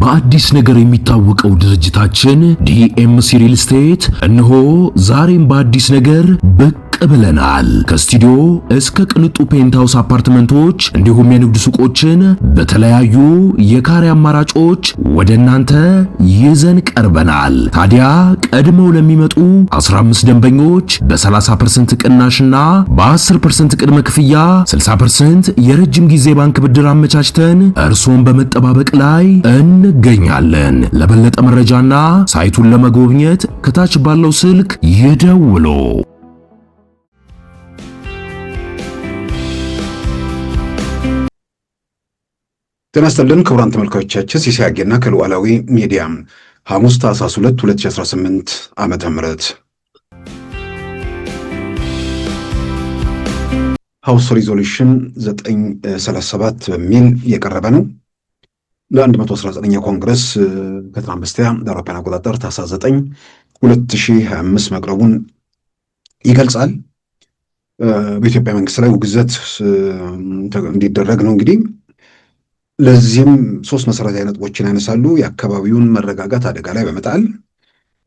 በአዲስ ነገር የሚታወቀው ድርጅታችን ዲኤምሲ ሪል ስቴት እነሆ ዛሬም በአዲስ ነገር ብቅ ብለናል። ከስቱዲዮ እስከ ቅንጡ ፔንታውስ አፓርትመንቶች እንዲሁም የንግድ ሱቆችን በተለያዩ የካሬ አማራጮች ወደ እናንተ ይዘን ቀርበናል። ታዲያ ቀድመው ለሚመጡ 15 ደንበኞች በ30% ቅናሽና በ10% ቅድመ ክፍያ 60% የረጅም ጊዜ ባንክ ብድር አመቻችተን እርሶን በመጠባበቅ ላይ እንገኛለን። ለበለጠ መረጃና ሳይቱን ለመጎብኘት ከታች ባለው ስልክ ይደውሉ። ጤና ይስጥልን ክቡራን ተመልካቾቻችን፣ ሲሳይ አጌና ከሉዓላዊ ሚዲያ ሐሙስ ታኅሳስ 2 2018 ዓመተ ምህረት ሃውስ ሪዞሉሽን 937 በሚል የቀረበ ነው። ለ119ኛ ኮንግረስ ከትናንት በስቲያ አውሮፓውያን አቆጣጠር ታኅሳስ 9 2025 መቅረቡን ይገልጻል። በኢትዮጵያ መንግስት ላይ ውግዘት እንዲደረግ ነው። እንግዲህ ለዚህም ሶስት መሰረታዊ ነጥቦችን ያነሳሉ። የአካባቢውን መረጋጋት አደጋ ላይ በመጣል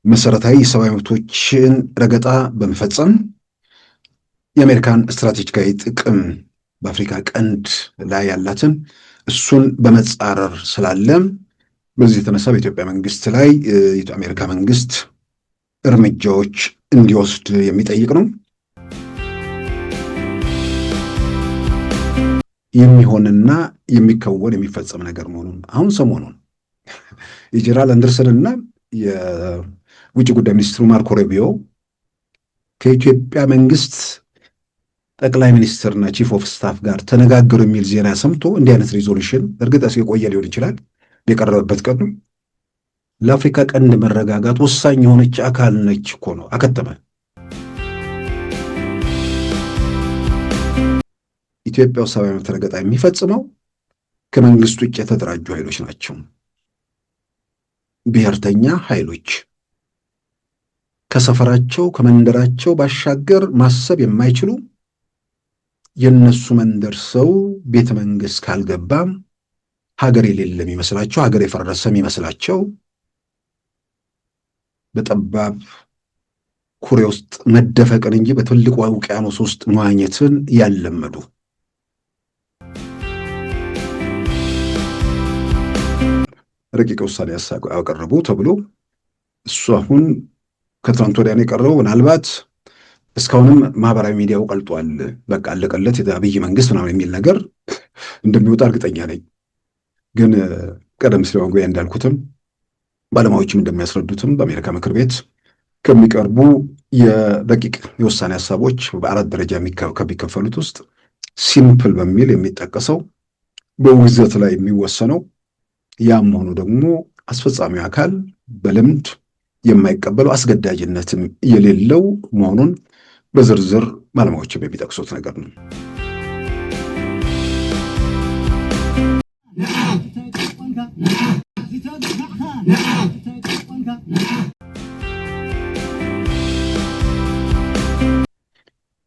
መሰረታዊ የሰብአዊ መብቶችን ረገጣ በመፈጸም የአሜሪካን ስትራቴጂካዊ ጥቅም በአፍሪካ ቀንድ ላይ ያላትን እሱን በመጻረር ስላለ በዚህ የተነሳ በኢትዮጵያ መንግስት ላይ የአሜሪካ መንግስት እርምጃዎች እንዲወስድ የሚጠይቅ ነው። የሚሆንና የሚከወን የሚፈጸም ነገር መሆኑን አሁን ሰሞኑን የጀነራል አንደርሰን እና የውጭ ጉዳይ ሚኒስትሩ ማርኮ ሩቢዮ ከኢትዮጵያ መንግስት ጠቅላይ ሚኒስትርና ቺፍ ኦፍ ስታፍ ጋር ተነጋገሩ የሚል ዜና ሰምቶ እንዲህ አይነት ሪዞሉሽን እርግጥ የቆየ ሊሆን ይችላል የቀረበበት ቀን ነው። ለአፍሪካ ቀንድ መረጋጋት ወሳኝ የሆነች አካል ነች እኮ ነው። አከተመ። ኢትዮጵያ ውስጥ ሰብአዊ መብት ረገጣ የሚፈጽመው ከመንግስት ውጭ የተደራጁ ኃይሎች ናቸው። ብሔርተኛ ኃይሎች ከሰፈራቸው ከመንደራቸው ባሻገር ማሰብ የማይችሉ የነሱ መንደር ሰው ቤተ መንግስት ካልገባ ሀገር የሌለ የሚመስላቸው ሀገር የፈረሰ የሚመስላቸው በጠባብ ኩሬ ውስጥ መደፈቅን እንጂ በትልቁ ውቅያኖስ ውስጥ መዋኘትን ያለመዱ ረቂቅ ውሳኔ ያቀረቡ ተብሎ እሱ አሁን ከትናንት ወዲያ ነው የቀረበው። ምናልባት እስካሁንም ማህበራዊ ሚዲያው ቀልጧል። በቃ አለቀለት የአብይ መንግስት ምናምን የሚል ነገር እንደሚወጣ እርግጠኛ ነኝ። ግን ቀደም ሲል ወንጎያ እንዳልኩትም ባለሙያዎችም እንደሚያስረዱትም በአሜሪካ ምክር ቤት ከሚቀርቡ የረቂቅ የውሳኔ ሀሳቦች በአራት ደረጃ ከሚከፈሉት ውስጥ ሲምፕል በሚል የሚጠቀሰው በውግዘት ላይ የሚወሰነው ያም ሆኖ ደግሞ አስፈጻሚው አካል በልምድ የማይቀበለው አስገዳጅነትም የሌለው መሆኑን በዝርዝር ባለሙያዎችም የሚጠቅሱት ነገር ነው።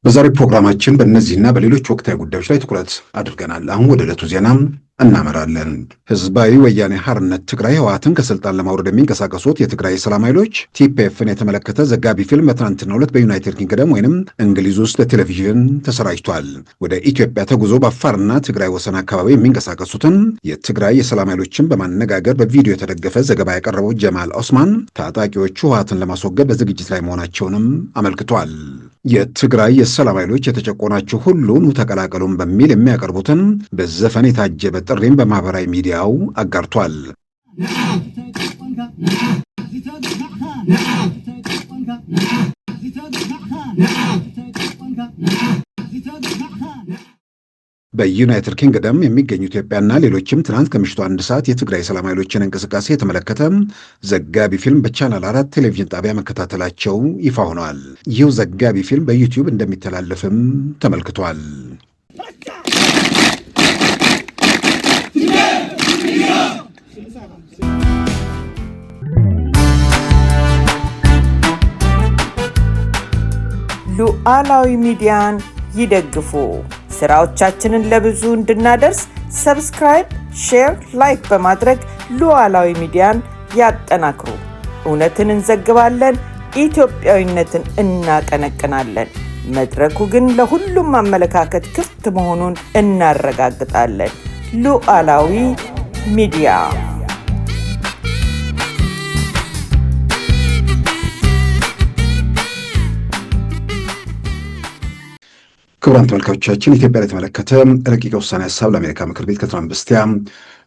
በዛሬ ፕሮግራማችን በእነዚህና በሌሎች ወቅታዊ ጉዳዮች ላይ ትኩረት አድርገናል። አሁን ወደ ዕለቱ ዜናም እናመራለን። ህዝባዊ ወያኔ ሓርነት ትግራይ ህወሓትን ከስልጣን ለማውረድ የሚንቀሳቀሱት የትግራይ ሰላም ኃይሎች ቲፒኤፍን የተመለከተ ዘጋቢ ፊልም በትናንትናው ዕለት በዩናይትድ ኪንግደም ወይንም እንግሊዝ ውስጥ ለቴሌቪዥን ተሰራጭቷል። ወደ ኢትዮጵያ ተጉዞ በአፋርና ትግራይ ወሰን አካባቢ የሚንቀሳቀሱትን የትግራይ የሰላም ኃይሎችን በማነጋገር በቪዲዮ የተደገፈ ዘገባ ያቀረበው ጀማል ኦስማን ታጣቂዎቹ ህወሓትን ለማስወገድ በዝግጅት ላይ መሆናቸውንም አመልክቷል። የትግራይ የሰላም ኃይሎች የተጨቆናችሁ ሁሉ ኑ ተቀላቀሉን በሚል የሚያቀርቡትን በዘፈን የታጀበ ጥሪም በማህበራዊ ሚዲያው አጋርቷል። በዩናይትድ ኪንግደም የሚገኙ ኢትዮጵያና ሌሎችም ትናንት ከምሽቱ 1 ሰዓት የትግራይ ሰላም ኃይሎችን እንቅስቃሴ የተመለከተ ዘጋቢ ፊልም በቻናል 4 ቴሌቪዥን ጣቢያ መከታተላቸው ይፋ ሆኗል። ይህ ዘጋቢ ፊልም በዩቲዩብ እንደሚተላለፍም ተመልክቷል። ሉዓላዊ ሚዲያን ይደግፉ። ስራዎቻችንን ለብዙ እንድናደርስ ሰብስክራይብ፣ ሼር፣ ላይክ በማድረግ ሉዓላዊ ሚዲያን ያጠናክሩ። እውነትን እንዘግባለን፣ ኢትዮጵያዊነትን እናቀነቅናለን። መድረኩ ግን ለሁሉም አመለካከት ክፍት መሆኑን እናረጋግጣለን። ሉዓላዊ ሚዲያ። ክቡራን ተመልካቾቻችን ኢትዮጵያ ላይ የተመለከተ ረቂቅ ውሳኔ ሀሳብ ለአሜሪካ ምክር ቤት ከትናንት በስቲያ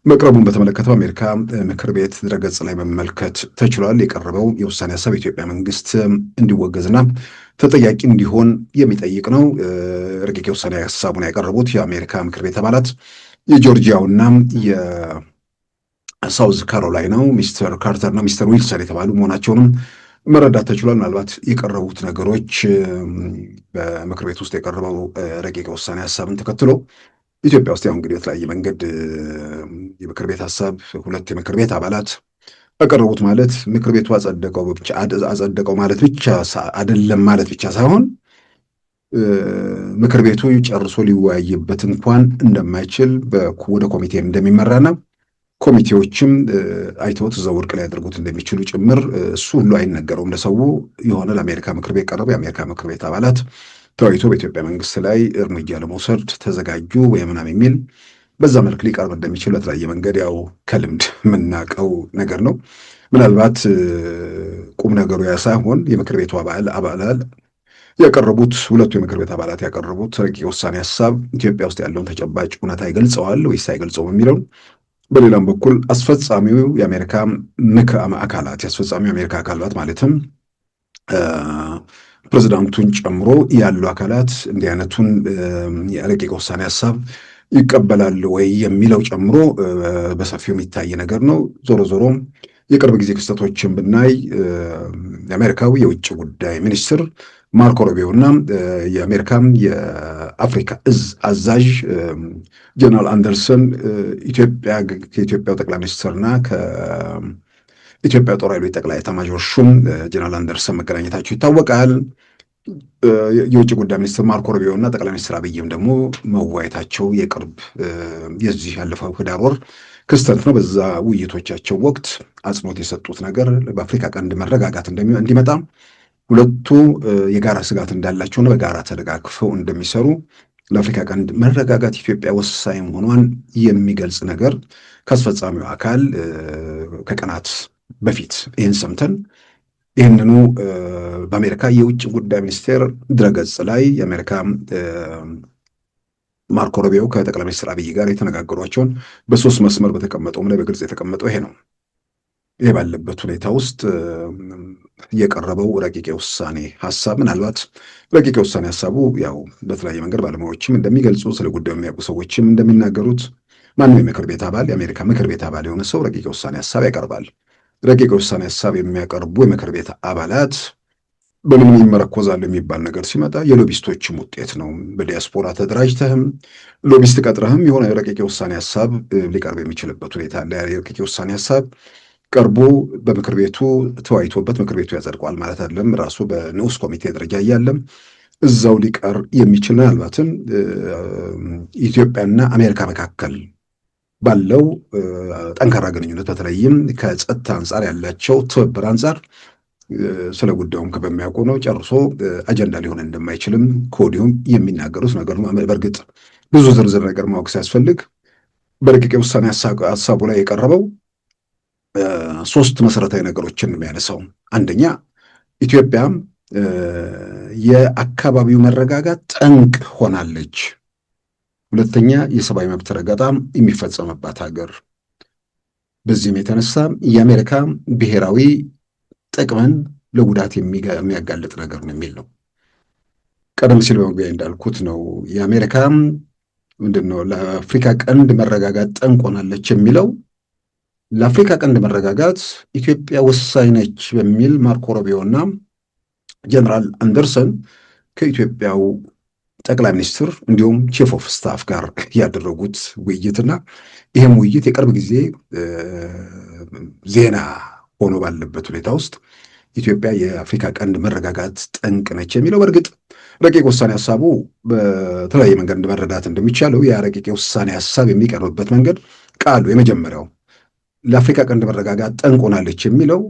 መቅረቡን በተመለከተ በአሜሪካ ምክር ቤት ድረገጽ ላይ መመልከት ተችሏል። የቀረበው የውሳኔ ሀሳብ የኢትዮጵያ መንግስት እንዲወገዝና ተጠያቂ እንዲሆን የሚጠይቅ ነው። ረቂቅ ውሳኔ ሀሳቡን ያቀረቡት የአሜሪካ ምክር ቤት አባላት የጆርጂያውና የሳውዝ ካሮላይናው ሚስተር ካርተር እና ሚስተር ዊልሰን የተባሉ መሆናቸውንም መረዳት ተችሏል። ምናልባት የቀረቡት ነገሮች በምክር ቤት ውስጥ የቀረበው ረቂቅ ውሳኔ ሀሳብን ተከትሎ ኢትዮጵያ ውስጥ ያው እንግዲህ በተለያየ መንገድ የምክር ቤት ሀሳብ ሁለት የምክር ቤት አባላት አቀረቡት ማለት ምክር ቤቱ አጸደቀው ማለት ብቻ አይደለም ማለት ብቻ ሳይሆን ምክር ቤቱ ጨርሶ ሊወያይበት እንኳን እንደማይችል ወደ ኮሚቴ እንደሚመራና ኮሚቴዎችም አይተውት እዛው ውድቅ ላይ ያደርጉት እንደሚችሉ ጭምር እሱ ሁሉ አይነገረውም ለሰው የሆነ ለአሜሪካ ምክር ቤት ቀረበ። የአሜሪካ ምክር ቤት አባላት ተወያይቶ በኢትዮጵያ መንግስት ላይ እርምጃ ለመውሰድ ተዘጋጁ ወይ ምናምን የሚል በዛ መልክ ሊቀርብ እንደሚችል በተለያየ መንገድ ያው ከልምድ የምናውቀው ነገር ነው። ምናልባት ቁም ነገሩ ያ ሳይሆን የምክር ቤቱ አባላት ያቀረቡት ሁለቱ የምክር ቤት አባላት ያቀረቡት ረቂቅ ውሳኔ ሀሳብ ኢትዮጵያ ውስጥ ያለውን ተጨባጭ እውነታ ይገልጸዋል ወይስ አይገልጸውም የሚለው በሌላም በኩል አስፈጻሚው የአሜሪካ አካላት ያስፈጻሚው የአሜሪካ አካላት ማለትም ፕሬዝዳንቱን ጨምሮ ያሉ አካላት እንዲህ አይነቱን የረቂቅ ውሳኔ ሀሳብ ይቀበላሉ ወይ የሚለው ጨምሮ በሰፊው የሚታይ ነገር ነው። ዞሮ ዞሮ የቅርብ ጊዜ ክስተቶችን ብናይ የአሜሪካው የውጭ ጉዳይ ሚኒስትር ማርኮ ሩቢዮ እና የአሜሪካ የአፍሪካ እዝ አዛዥ ጀነራል አንደርሰን ከኢትዮጵያው ጠቅላይ ሚኒስትርና ከኢትዮጵያ ጦር ኃይሎች ጠቅላይ ኤታማዦር ሹም ጀነራል አንደርሰን መገናኘታቸው ይታወቃል። የውጭ ጉዳይ ሚኒስትር ማርኮ ሩቢዮ እና ጠቅላይ ሚኒስትር አብይም ደግሞ መወያየታቸው የቅርብ የዚህ ያለፈው ህዳር ወር ክስተት ነው። በዛ ውይይቶቻቸው ወቅት አጽንኦት የሰጡት ነገር በአፍሪካ ቀንድ መረጋጋት እንዲመጣ ሁለቱ የጋራ ስጋት እንዳላቸውና በጋራ ተደጋግፈው እንደሚሰሩ ለአፍሪካ ቀንድ መረጋጋት ኢትዮጵያ ወሳኝ መሆኗን የሚገልጽ ነገር ከአስፈጻሚው አካል ከቀናት በፊት ይህን ሰምተን ይህንኑ በአሜሪካ የውጭ ጉዳይ ሚኒስቴር ድረገጽ ላይ የአሜሪካ ማርኮ ሩቢዮ ከጠቅላይ ሚኒስትር አብይ ጋር የተነጋገሯቸውን በሶስት መስመር በተቀመጠውም ላይ በግልጽ የተቀመጠው ይሄ ነው። ይህ ባለበት ሁኔታ ውስጥ የቀረበው ረቂቅ ውሳኔ ሀሳብ ምናልባት ረቂቅ ውሳኔ ሀሳቡ ያው በተለያየ መንገድ ባለሙያዎችም እንደሚገልጹ ስለ ጉዳዩ የሚያውቁ ሰዎችም እንደሚናገሩት ማንም የምክር ቤት አባል የአሜሪካ ምክር ቤት አባል የሆነ ሰው ረቂቅ ውሳኔ ሀሳብ ያቀርባል። ረቂቅ ውሳኔ ሀሳብ የሚያቀርቡ የምክር ቤት አባላት በምን ይመረኮዛሉ የሚባል ነገር ሲመጣ የሎቢስቶችም ውጤት ነው። በዲያስፖራ ተደራጅተህም ሎቢስት ቀጥረህም የሆነ ረቂቅ ውሳኔ ሀሳብ ሊቀርብ የሚችልበት ሁኔታ አለ። ረቂቅ ውሳኔ ሀሳብ ቀርቦ በምክር ቤቱ ተወያይቶበት ምክር ቤቱ ያጸድቀዋል ማለት አይደለም። ራሱ በንዑስ ኮሚቴ ደረጃ እያለም እዛው ሊቀር የሚችል ምናልባትም ኢትዮጵያና አሜሪካ መካከል ባለው ጠንካራ ግንኙነት በተለይም ከጸጥታ አንጻር ያላቸው ትብብር አንጻር ስለ ጉዳዩም በሚያውቁ ነው ጨርሶ አጀንዳ ሊሆን እንደማይችልም ከወዲሁም የሚናገሩት ነገር ነው። በእርግጥ ብዙ ዝርዝር ነገር ማወቅ ሲያስፈልግ በረቂቅ ውሳኔ ሀሳቡ ላይ የቀረበው ሶስት መሰረታዊ ነገሮችን የሚያነሳው አንደኛ ኢትዮጵያ የአካባቢው መረጋጋት ጠንቅ ሆናለች። ሁለተኛ የሰብአዊ መብት ረገጣ የሚፈጸምባት ሀገር፣ በዚህም የተነሳ የአሜሪካ ብሔራዊ ጥቅምን ለጉዳት የሚያጋልጥ ነገር ነው የሚል ነው። ቀደም ሲል በመግቢያ እንዳልኩት ነው የአሜሪካ ምንድነው ለአፍሪካ ቀንድ መረጋጋት ጠንቅ ሆናለች የሚለው ለአፍሪካ ቀንድ መረጋጋት ኢትዮጵያ ወሳኝ ነች በሚል ማርኮ ሩቢዮና ጀነራል አንደርሰን ከኢትዮጵያው ጠቅላይ ሚኒስትር እንዲሁም ቺፍ ኦፍ ስታፍ ጋር ያደረጉት ውይይትና ይህም ውይይት የቅርብ ጊዜ ዜና ሆኖ ባለበት ሁኔታ ውስጥ ኢትዮጵያ የአፍሪካ ቀንድ መረጋጋት ጠንቅ ነች የሚለው በእርግጥ ረቂቅ ውሳኔ ሀሳቡ በተለያየ መንገድ መረዳት እንደሚቻለው ያ ረቂቅ ውሳኔ ሀሳብ የሚቀርብበት መንገድ ቃሉ የመጀመሪያው ለአፍሪካ ቀንድ መረጋጋት ጠንቅ ሆናለች የሚለው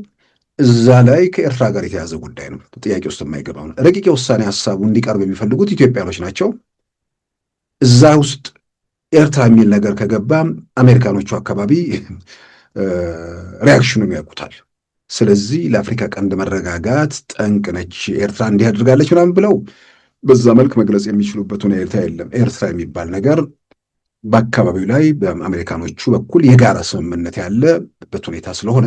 እዛ ላይ ከኤርትራ ጋር የተያዘ ጉዳይ ነው። ጥያቄ ውስጥ የማይገባው ነው። ረቂቅ ውሳኔ ሀሳቡ እንዲቀርብ የሚፈልጉት ኢትዮጵያኖች ናቸው። እዛ ውስጥ ኤርትራ የሚል ነገር ከገባ አሜሪካኖቹ አካባቢ ሪያክሽኑን ያውቁታል። ስለዚህ ለአፍሪካ ቀንድ መረጋጋት ጠንቅ ነች ኤርትራ እንዲህ አድርጋለች ምናምን ብለው በዛ መልክ መግለጽ የሚችሉበት ሁኔታ የለም። ኤርትራ የሚባል ነገር በአካባቢው ላይ በአሜሪካኖቹ በኩል የጋራ ስምምነት ያለበት ሁኔታ ስለሆነ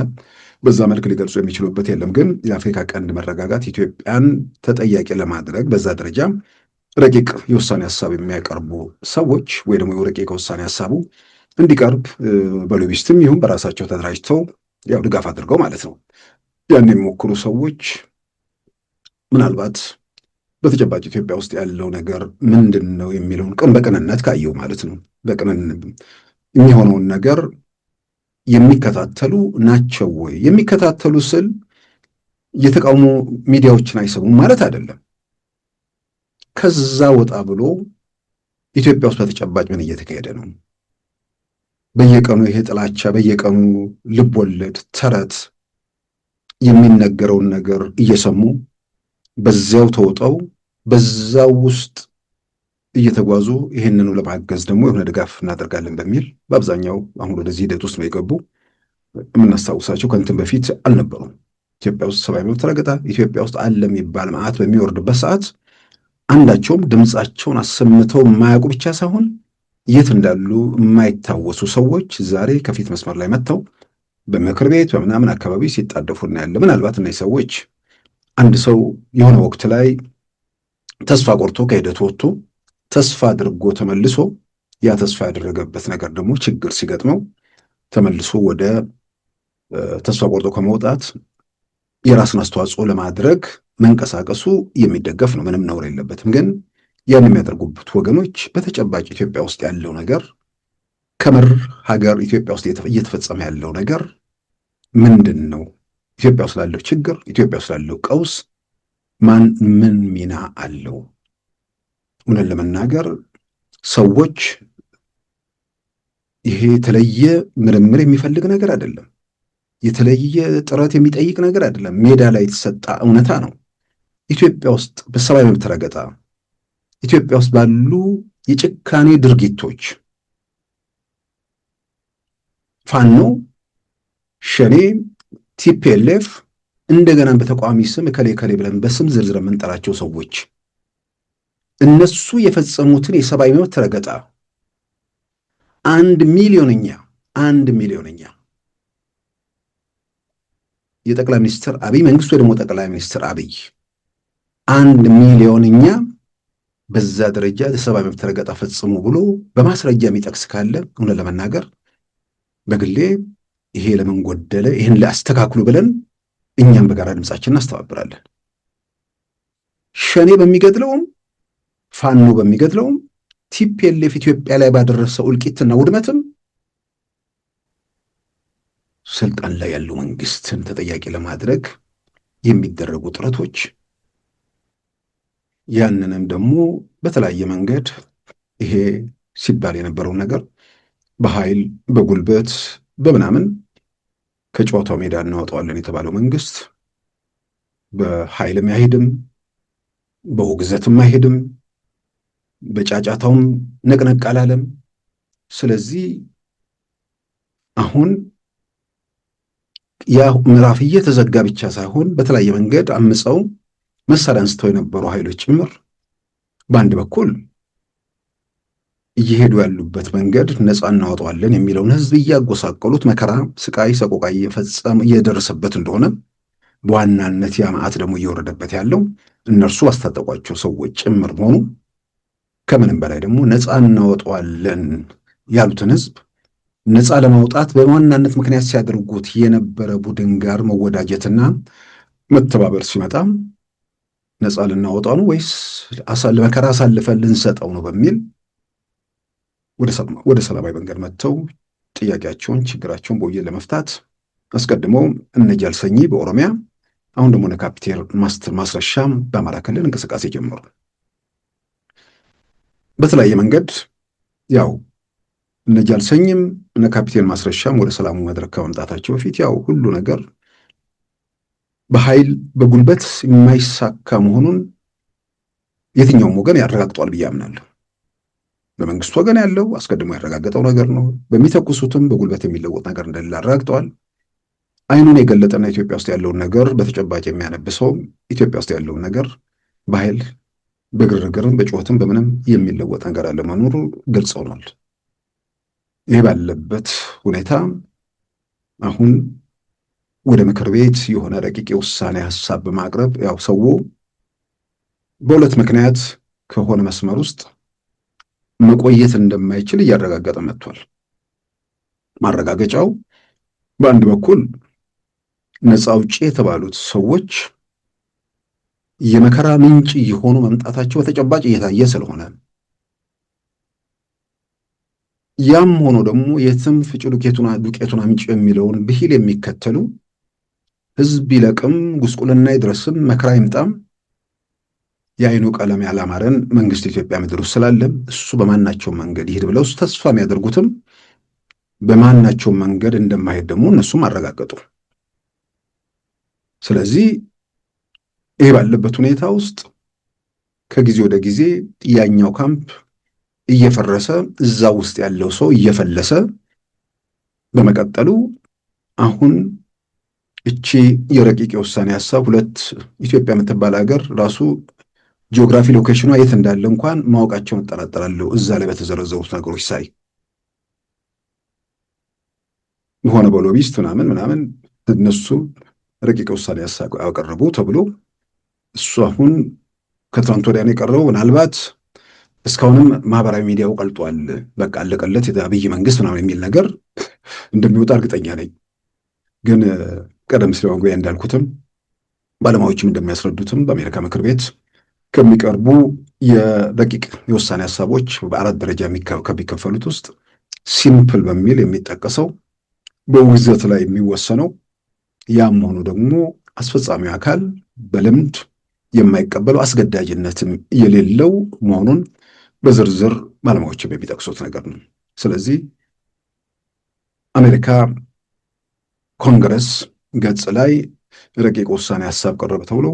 በዛ መልክ ሊገልጹ የሚችሉበት የለም። ግን የአፍሪካ ቀንድ መረጋጋት ኢትዮጵያን ተጠያቂ ለማድረግ በዛ ደረጃ ረቂቅ የውሳኔ ሀሳብ የሚያቀርቡ ሰዎች ወይ ደግሞ የረቂቅ ውሳኔ ሀሳቡ እንዲቀርብ በሎቢስትም ይሁን በራሳቸው ተደራጅተው ያው ድጋፍ አድርገው ማለት ነው ያን የሚሞክሩ ሰዎች ምናልባት በተጨባጭ ኢትዮጵያ ውስጥ ያለው ነገር ምንድን ነው የሚለውን ቀን በቅንነት ካየው ማለት ነው በቅንነት የሚሆነውን ነገር የሚከታተሉ ናቸው ወይ? የሚከታተሉ ስል የተቃውሞ ሚዲያዎችን አይሰሙም ማለት አይደለም። ከዛ ወጣ ብሎ ኢትዮጵያ ውስጥ በተጨባጭ ምን እየተካሄደ ነው? በየቀኑ ይሄ ጥላቻ፣ በየቀኑ ልብ ወለድ፣ ተረት የሚነገረውን ነገር እየሰሙ በዚያው ተውጠው በዛው ውስጥ እየተጓዙ ይህንኑ ለማገዝ ደግሞ የሆነ ድጋፍ እናደርጋለን በሚል በአብዛኛው አሁን ወደዚህ ሂደት ውስጥ ነው የገቡ። የምናስታውሳቸው ከእንትን በፊት አልነበሩም። ኢትዮጵያ ውስጥ ሰብአዊ መብት ረገጣ ኢትዮጵያ ውስጥ አለ የሚባል መዓት በሚወርድበት ሰዓት አንዳቸውም ድምፃቸውን አሰምተው የማያውቁ ብቻ ሳይሆን የት እንዳሉ የማይታወሱ ሰዎች ዛሬ ከፊት መስመር ላይ መጥተው በምክር ቤት በምናምን አካባቢ ሲጣደፉ እናያለን። ምናልባት እነዚህ ሰዎች አንድ ሰው የሆነ ወቅት ላይ ተስፋ ቆርጦ ከሂደት ወጥቶ ተስፋ አድርጎ ተመልሶ ያ ተስፋ ያደረገበት ነገር ደግሞ ችግር ሲገጥመው ተመልሶ ወደ ተስፋ ቆርጦ ከመውጣት የራስን አስተዋጽኦ ለማድረግ መንቀሳቀሱ የሚደገፍ ነው። ምንም ነውር የለበትም። ግን ያን የሚያደርጉበት ወገኖች በተጨባጭ ኢትዮጵያ ውስጥ ያለው ነገር ከምር ሀገር ኢትዮጵያ ውስጥ እየተፈጸመ ያለው ነገር ምንድን ነው? ኢትዮጵያ ውስጥ ላለው ችግር፣ ኢትዮጵያ ውስጥ ላለው ቀውስ ማን ምን ሚና አለው? እውነት ለመናገር ሰዎች ይሄ የተለየ ምርምር የሚፈልግ ነገር አይደለም። የተለየ ጥረት የሚጠይቅ ነገር አይደለም። ሜዳ ላይ የተሰጣ እውነታ ነው። ኢትዮጵያ ውስጥ በሰብአዊ መብት ረገጣ፣ ኢትዮጵያ ውስጥ ባሉ የጭካኔ ድርጊቶች ፋኖ፣ ሸኔ፣ ቲፒኤልኤፍ እንደገና በተቃዋሚ ስም ከሌ ብለን በስም ዝርዝር የምንጠራቸው ሰዎች እነሱ የፈጸሙትን የሰብአዊ መብት ረገጣ 1 ሚሊዮንኛ የጠቅላይ ሚኒስትር አብይ መንግስት ወይ ደግሞ ጠቅላይ ሚኒስትር አብይ 1 ሚሊዮንኛ በዛ ደረጃ የሰብአዊ መብት ረገጣ ፈጽሙ ብሎ በማስረጃ የሚጠቅስ ካለ እውነት ለመናገር በግሌ ይሄ ለምን ጎደለ፣ ይህን ላስተካክሉ ብለን እኛም በጋራ ድምጻችን እናስተባብራለን። ሸኔ በሚገድለውም ፋኖ በሚገድለውም ቲፒኤልኤፍ ኢትዮጵያ ላይ ባደረሰው እልቂትና ውድመትም ስልጣን ላይ ያለው መንግስትን ተጠያቂ ለማድረግ የሚደረጉ ጥረቶች ያንንም ደግሞ በተለያየ መንገድ ይሄ ሲባል የነበረውን ነገር በኃይል በጉልበት በምናምን ከጨዋታው ሜዳ እናወጣዋለን የተባለው መንግስት በኃይልም አይሄድም፣ በውግዘትም አይሄድም፣ በጫጫታውም ነቅነቅ አላለም። ስለዚህ አሁን ያ ምዕራፍ እየተዘጋ ብቻ ሳይሆን በተለያየ መንገድ አምፀው መሳሪያ አንስተው የነበሩ ኃይሎች ጭምር በአንድ በኩል እየሄዱ ያሉበት መንገድ ነፃ እናወጣዋለን የሚለውን ህዝብ እያጎሳቀሉት መከራ፣ ስቃይ፣ ሰቆቃ እየደረሰበት እንደሆነ በዋናነት ያ መዓት ደግሞ እየወረደበት ያለው እነርሱ ባስታጠቋቸው ሰዎች ጭምር መሆኑ ከምንም በላይ ደግሞ ነፃ እናወጣዋለን ያሉትን ህዝብ ነፃ ለማውጣት በዋናነት ምክንያት ሲያደርጉት የነበረ ቡድን ጋር መወዳጀትና መተባበር ሲመጣ ነፃ ልናወጣው ነው ወይስ ለመከራ አሳልፈን ልንሰጠው ነው በሚል ወደ ሰላማዊ መንገድ መጥተው ጥያቄያቸውን፣ ችግራቸውን በውይይት ለመፍታት አስቀድመው እነ ጃልሰኝ በኦሮሚያ አሁን ደግሞ እነ ካፒቴን ማስረሻም በአማራ ክልል እንቅስቃሴ ጀመሩ። በተለያየ መንገድ ያው እነ ጃልሰኝም እነ ካፒቴን ማስረሻም ወደ ሰላሙ መድረክ ከመምጣታቸው በፊት ያው ሁሉ ነገር በኃይል በጉልበት የማይሳካ መሆኑን የትኛውም ወገን ያረጋግጧል ብዬ አምናለሁ። በመንግስት ወገን ያለው አስቀድሞ ያረጋገጠው ነገር ነው። በሚተኩሱትም በጉልበት የሚለወጥ ነገር እንደሌለ አረጋግጠዋል። አይኑን የገለጠና ኢትዮጵያ ውስጥ ያለውን ነገር በተጨባጭ የሚያነብሰው ኢትዮጵያ ውስጥ ያለውን ነገር በኃይል በግርግርም በጩኸትም በምንም የሚለወጥ ነገር አለመኖሩ ግልጽ ሆኗል። ይህ ባለበት ሁኔታ አሁን ወደ ምክር ቤት የሆነ ረቂቅ የውሳኔ ሀሳብ በማቅረብ ያው ሰው በሁለት ምክንያት ከሆነ መስመር ውስጥ መቆየት እንደማይችል እያረጋገጠ መጥቷል። ማረጋገጫው በአንድ በኩል ነፃ አውጪ የተባሉት ሰዎች የመከራ ምንጭ የሆኑ መምጣታቸው በተጨባጭ እየታየ ስለሆነ፣ ያም ሆኖ ደግሞ የትም ፍጩ ዱቄቱን አምጪ የሚለውን ብሂል የሚከተሉ ህዝብ ይለቅም ጉስቁልና ይድረስም መከራ ይምጣም የአይኑ ቀለም ያላማረን መንግስት ኢትዮጵያ ምድር ውስጥ ስላለም እሱ በማናቸውም መንገድ ይሄድ ብለው ተስፋ የሚያደርጉትም በማናቸውም መንገድ እንደማይሄድ ደግሞ እነሱም አረጋገጡ። ስለዚህ ይሄ ባለበት ሁኔታ ውስጥ ከጊዜ ወደ ጊዜ ያኛው ካምፕ እየፈረሰ እዛ ውስጥ ያለው ሰው እየፈለሰ በመቀጠሉ አሁን እቺ የረቂቅ የውሳኔ ሀሳብ ሁለት ኢትዮጵያ የምትባል ሀገር ራሱ ጂኦግራፊ ሎኬሽኗ የት እንዳለ እንኳን ማወቃቸውን እጠራጠራለሁ። እዛ ላይ በተዘረዘሩት ነገሮች ሳይ የሆነ በሎቢስት ምናምን እነሱ ረቂቅ ውሳኔ ሀሳብ ያቀረቡ ተብሎ እሱ አሁን ከትናንት ወዲያ ነው የቀረበው። ምናልባት እስካሁንም ማህበራዊ ሚዲያው ቀልጧል፣ በቃ አለቀለት የአብይ መንግስት ምናምን የሚል ነገር እንደሚወጣ እርግጠኛ ነኝ። ግን ቀደም ሲል ወንጎያ እንዳልኩትም ባለሙያዎችም እንደሚያስረዱትም በአሜሪካ ምክር ቤት ከሚቀርቡ የረቂቅ የውሳኔ ሀሳቦች በአራት ደረጃ ከሚከፈሉት ውስጥ ሲምፕል በሚል የሚጠቀሰው በውግዘት ላይ የሚወሰነው፣ ያም ሆኖ ደግሞ አስፈጻሚው አካል በልምድ የማይቀበለው አስገዳጅነትም የሌለው መሆኑን በዝርዝር ባለሙያዎችም የሚጠቅሱት ነገር ነው። ስለዚህ አሜሪካ ኮንግረስ ገጽ ላይ ረቂቅ ውሳኔ ሀሳብ ቀረበ ተብሎ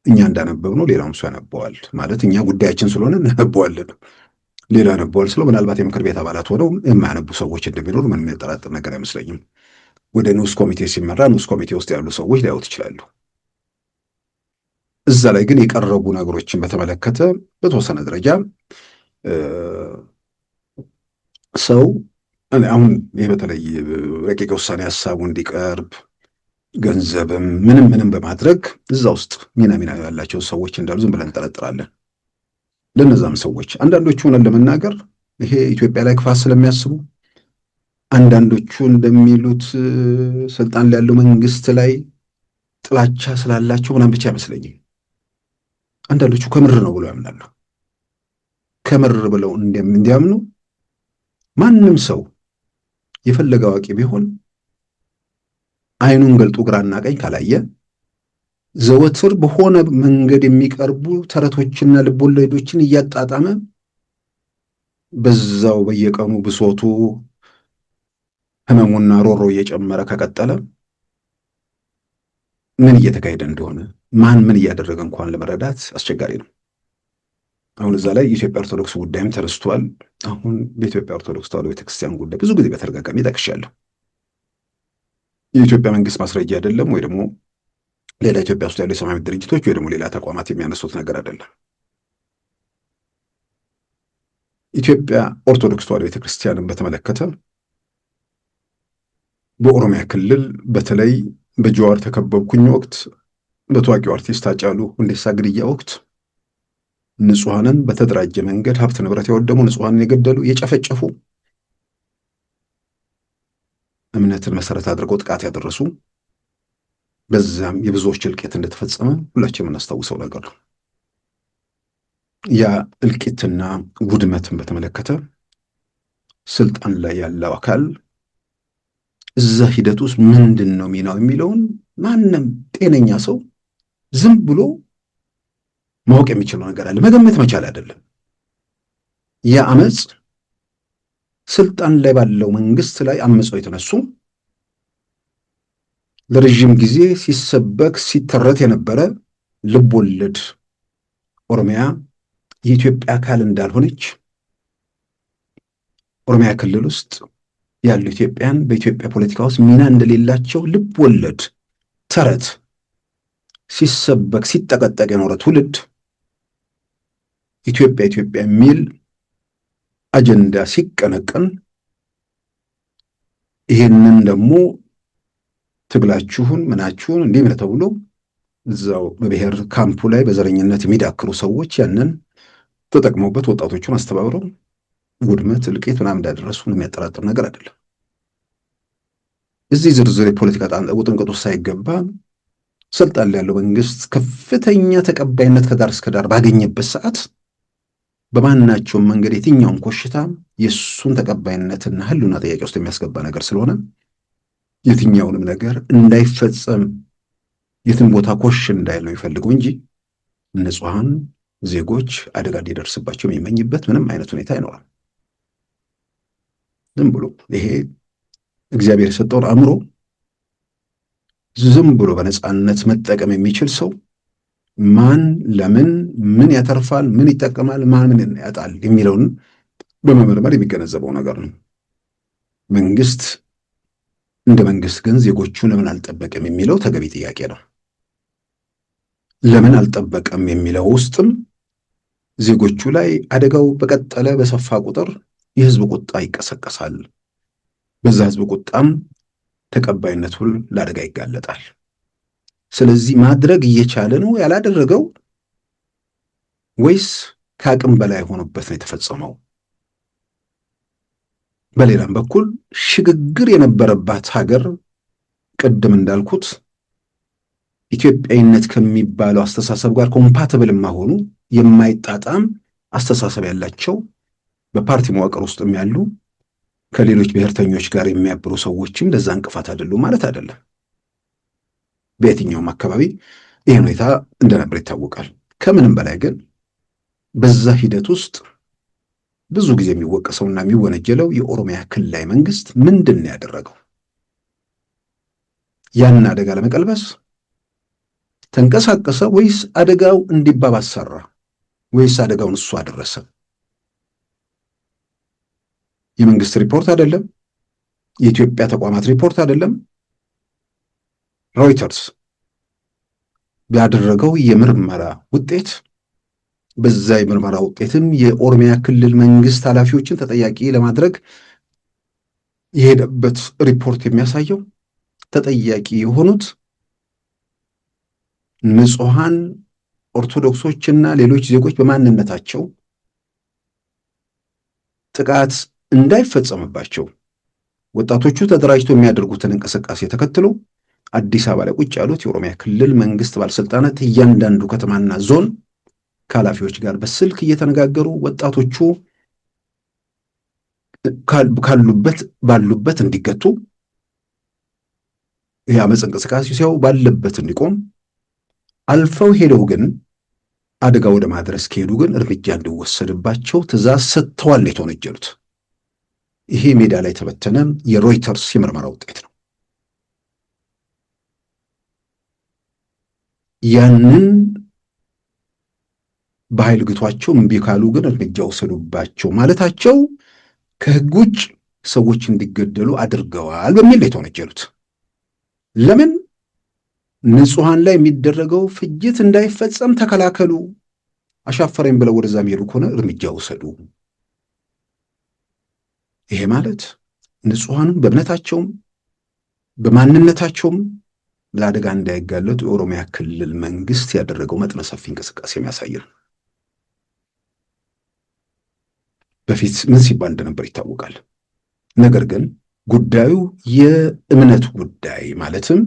እኛ እንዳነበብ ነው ሌላውም ሰው ያነበዋል። ማለት እኛ ጉዳያችን ስለሆነ እናነበዋለን፣ ሌላ ያነበዋል ስለው ምናልባት የምክር ቤት አባላት ሆነው የማያነቡ ሰዎች እንደሚኖሩ ምንም የሚያጠራጥር ነገር አይመስለኝም። ወደ ንዑስ ኮሚቴ ሲመራ ንዑስ ኮሚቴ ውስጥ ያሉ ሰዎች ሊያዩት ይችላሉ። እዛ ላይ ግን የቀረቡ ነገሮችን በተመለከተ በተወሰነ ደረጃ ሰው አሁን ይህ በተለይ ረቂቅ ውሳኔ ሀሳቡ እንዲቀርብ ገንዘብም ምንም በማድረግ እዛ ውስጥ ሚና ያላቸው ሰዎች እንዳሉ ዝም ብለን እንጠረጥራለን። ለነዛም ሰዎች አንዳንዶቹ ሆነን ለመናገር ይሄ ኢትዮጵያ ላይ ክፋት ስለሚያስቡ፣ አንዳንዶቹ እንደሚሉት ስልጣን ላይ ያለው መንግስት ላይ ጥላቻ ስላላቸው ምናምን ብቻ አይመስለኝም። አንዳንዶቹ ከምር ነው ብለው ያምናሉ። ከምር ብለው እንዲያምኑ ማንም ሰው የፈለገ አዋቂ ቢሆን አይኑን ገልጦ ግራና ቀኝ ካላየ ዘወትር በሆነ መንገድ የሚቀርቡ ተረቶችና ልቦለዶችን እያጣጣመ በዛው በየቀኑ ብሶቱ ህመሙና ሮሮ እየጨመረ ከቀጠለ ምን እየተካሄደ እንደሆነ ማን ምን እያደረገ እንኳን ለመረዳት አስቸጋሪ ነው። አሁን እዛ ላይ የኢትዮጵያ ኦርቶዶክስ ጉዳይም ተነስቷል። አሁን በኢትዮጵያ ኦርቶዶክስ ተዋሕዶ ቤተክርስቲያን ጉዳይ ብዙ ጊዜ በተደጋጋሚ ጠቅሻለሁ። የኢትዮጵያ መንግስት ማስረጃ አይደለም፣ ወይ ደግሞ ሌላ ኢትዮጵያ ውስጥ ያሉ የሰማያዊ ድርጅቶች ወይ ደግሞ ሌላ ተቋማት የሚያነሱት ነገር አይደለም። ኢትዮጵያ ኦርቶዶክስ ተዋሕዶ ቤተክርስቲያንን በተመለከተ በኦሮሚያ ክልል በተለይ በጀዋር ተከበብኩኝ ወቅት፣ በታዋቂው አርቲስት ሃጫሉ ሁንዴሳ ግድያ ወቅት ንጹሐንን በተደራጀ መንገድ ሀብት ንብረት ያወደሙ፣ ንጹሐንን የገደሉ፣ የጨፈጨፉ፣ እምነትን መሰረት አድርገው ጥቃት ያደረሱ፣ በዛም የብዙዎች እልቂት እንደተፈጸመ ሁላችንም የምናስታውሰው ነገር ነው። ያ እልቂትና ውድመትን በተመለከተ ስልጣን ላይ ያለው አካል እዛ ሂደት ውስጥ ምንድን ነው ሚናው የሚለውን ማንም ጤነኛ ሰው ዝም ብሎ ማወቅ የሚችለው ነገር አለ፣ መገመት መቻል አይደለም። ያ አመፅ ስልጣን ላይ ባለው መንግስት ላይ አመፀው የተነሱ ለረጅም ጊዜ ሲሰበክ ሲተረት የነበረ ልብ ወለድ ኦሮሚያ የኢትዮጵያ አካል እንዳልሆነች፣ ኦሮሚያ ክልል ውስጥ ያሉ ኢትዮጵያን በኢትዮጵያ ፖለቲካ ውስጥ ሚና እንደሌላቸው ልብ ወለድ ተረት ሲሰበክ ሲጠቀጠቅ የኖረ ትውልድ ኢትዮጵያ ኢትዮጵያ የሚል አጀንዳ ሲቀነቀን ይሄንን ደግሞ ትግላችሁን ምናችሁን እንዲህ ምን ተብሎ እዛው በብሔር ካምፑ ላይ በዘረኝነት የሚዳክሩ ሰዎች ያንን ተጠቅመውበት ወጣቶቹን አስተባብረው ውድመት፣ እልቂት ምናምን እንዳደረሱ የሚያጠራጥር ነገር አይደለም። እዚህ ዝርዝር የፖለቲካ ውጥንቅጡ ሳይገባ ስልጣን ላይ ያለው መንግስት ከፍተኛ ተቀባይነት ከዳር እስከ ዳር ባገኘበት ሰዓት በማናቸውም መንገድ የትኛውን ኮሽታ የእሱን ተቀባይነትና ህልውና ጥያቄ ውስጥ የሚያስገባ ነገር ስለሆነ የትኛውንም ነገር እንዳይፈጸም የትም ቦታ ኮሽ እንዳይል ነው የሚፈልገው እንጂ ንጹሐን ዜጎች አደጋ እንዲደርስባቸው የሚመኝበት ምንም አይነት ሁኔታ አይኖርም። ዝም ብሎ ይሄ እግዚአብሔር የሰጠውን አእምሮ ዝም ብሎ በነፃነት መጠቀም የሚችል ሰው ማን ለምን ምን ያተርፋል፣ ምን ይጠቀማል፣ ማን ምን ያጣል የሚለውን በመመርመር የሚገነዘበው ነገር ነው። መንግስት እንደ መንግስት ግን ዜጎቹን ለምን አልጠበቀም የሚለው ተገቢ ጥያቄ ነው። ለምን አልጠበቀም የሚለው ውስጥም ዜጎቹ ላይ አደጋው በቀጠለ በሰፋ ቁጥር የህዝብ ቁጣ ይቀሰቀሳል። በዛ ህዝብ ቁጣም ተቀባይነቱ ለአደጋ ይጋለጣል። ስለዚህ ማድረግ እየቻለ ነው ያላደረገው ወይስ ከአቅም በላይ ሆኖበት ነው የተፈጸመው? በሌላም በኩል ሽግግር የነበረባት ሀገር ቅድም እንዳልኩት ኢትዮጵያዊነት ከሚባለው አስተሳሰብ ጋር ኮምፓቲብል መሆኑ የማይጣጣም አስተሳሰብ ያላቸው በፓርቲ መዋቅር ውስጥም ያሉ ከሌሎች ብሔርተኞች ጋር የሚያብሩ ሰዎችም ለዛ እንቅፋት አይደሉም ማለት አይደለም። በየትኛውም አካባቢ ይህ ሁኔታ እንደነበር ይታወቃል። ከምንም በላይ ግን በዛ ሂደት ውስጥ ብዙ ጊዜ የሚወቀሰውና የሚወነጀለው የኦሮሚያ ክልላዊ መንግስት ምንድን ነው ያደረገው? ያንን አደጋ ለመቀልበስ ተንቀሳቀሰ ወይስ አደጋው እንዲባባስ ሰራ? ወይስ አደጋውን እሱ አደረሰ? የመንግስት ሪፖርት አይደለም፣ የኢትዮጵያ ተቋማት ሪፖርት አይደለም። ሮይተርስ ያደረገው የምርመራ ውጤት፣ በዛ የምርመራ ውጤትም የኦሮሚያ ክልል መንግስት ኃላፊዎችን ተጠያቂ ለማድረግ የሄደበት ሪፖርት የሚያሳየው ተጠያቂ የሆኑት ንጹሐን ኦርቶዶክሶችና ሌሎች ዜጎች በማንነታቸው ጥቃት እንዳይፈጸምባቸው ወጣቶቹ ተደራጅተው የሚያደርጉትን እንቅስቃሴ ተከትሎ አዲስ አበባ ላይ ቁጭ ያሉት የኦሮሚያ ክልል መንግስት ባለስልጣናት እያንዳንዱ ከተማና ዞን ከኃላፊዎች ጋር በስልክ እየተነጋገሩ ወጣቶቹ ባሉበት እንዲገቱ፣ የአመፅ እንቅስቃሴ ሲያው ባለበት እንዲቆም፣ አልፈው ሄደው ግን አደጋ ወደ ማድረስ ከሄዱ ግን እርምጃ እንዲወሰድባቸው ትዕዛዝ ሰጥተዋል የተወነጀሉት። ይሄ ሜዳ ላይ የተበተነ የሮይተርስ የምርመራ ውጤት ነው። ያንን በኃይል ግቷቸው እምቢ ካሉ ግን እርምጃ ወሰዱባቸው ማለታቸው ከህግ ውጭ ሰዎች እንዲገደሉ አድርገዋል በሚል የተወነጀሉት። ለምን? ንጹሐን ላይ የሚደረገው ፍጅት እንዳይፈጸም ተከላከሉ፣ አሻፈረኝ ብለው ወደዛ የሚሄዱ ከሆነ እርምጃ ወሰዱ። ይሄ ማለት ንጹሐንም በእምነታቸውም በማንነታቸውም ለአደጋ እንዳይጋለጡ የኦሮሚያ ክልል መንግስት ያደረገው መጠነ ሰፊ እንቅስቃሴ የሚያሳይ ነው። በፊት ምን ሲባል እንደነበር ይታወቃል። ነገር ግን ጉዳዩ የእምነት ጉዳይ ማለትም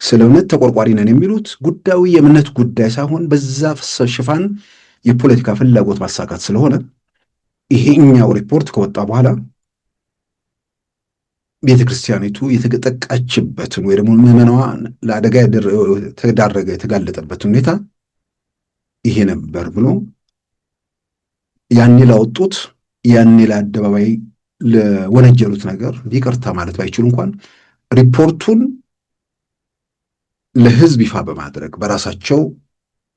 ስለ እምነት ተቆርቋሪ ነን የሚሉት ጉዳዩ የእምነት ጉዳይ ሳይሆን በዛ ሽፋን የፖለቲካ ፍላጎት ማሳካት ስለሆነ ይሄኛው ሪፖርት ከወጣ በኋላ ቤተ ክርስቲያኒቱ የተጠቃችበትን ወይ ደግሞ ምዕመናዋ ለአደጋ ተዳረገ የተጋለጠበትን ሁኔታ ይሄ ነበር ብሎ ያኔ ላወጡት ያኔ ለአደባባይ ለወነጀሉት ነገር ይቅርታ ማለት ባይችሉ እንኳን ሪፖርቱን ለሕዝብ ይፋ በማድረግ በራሳቸው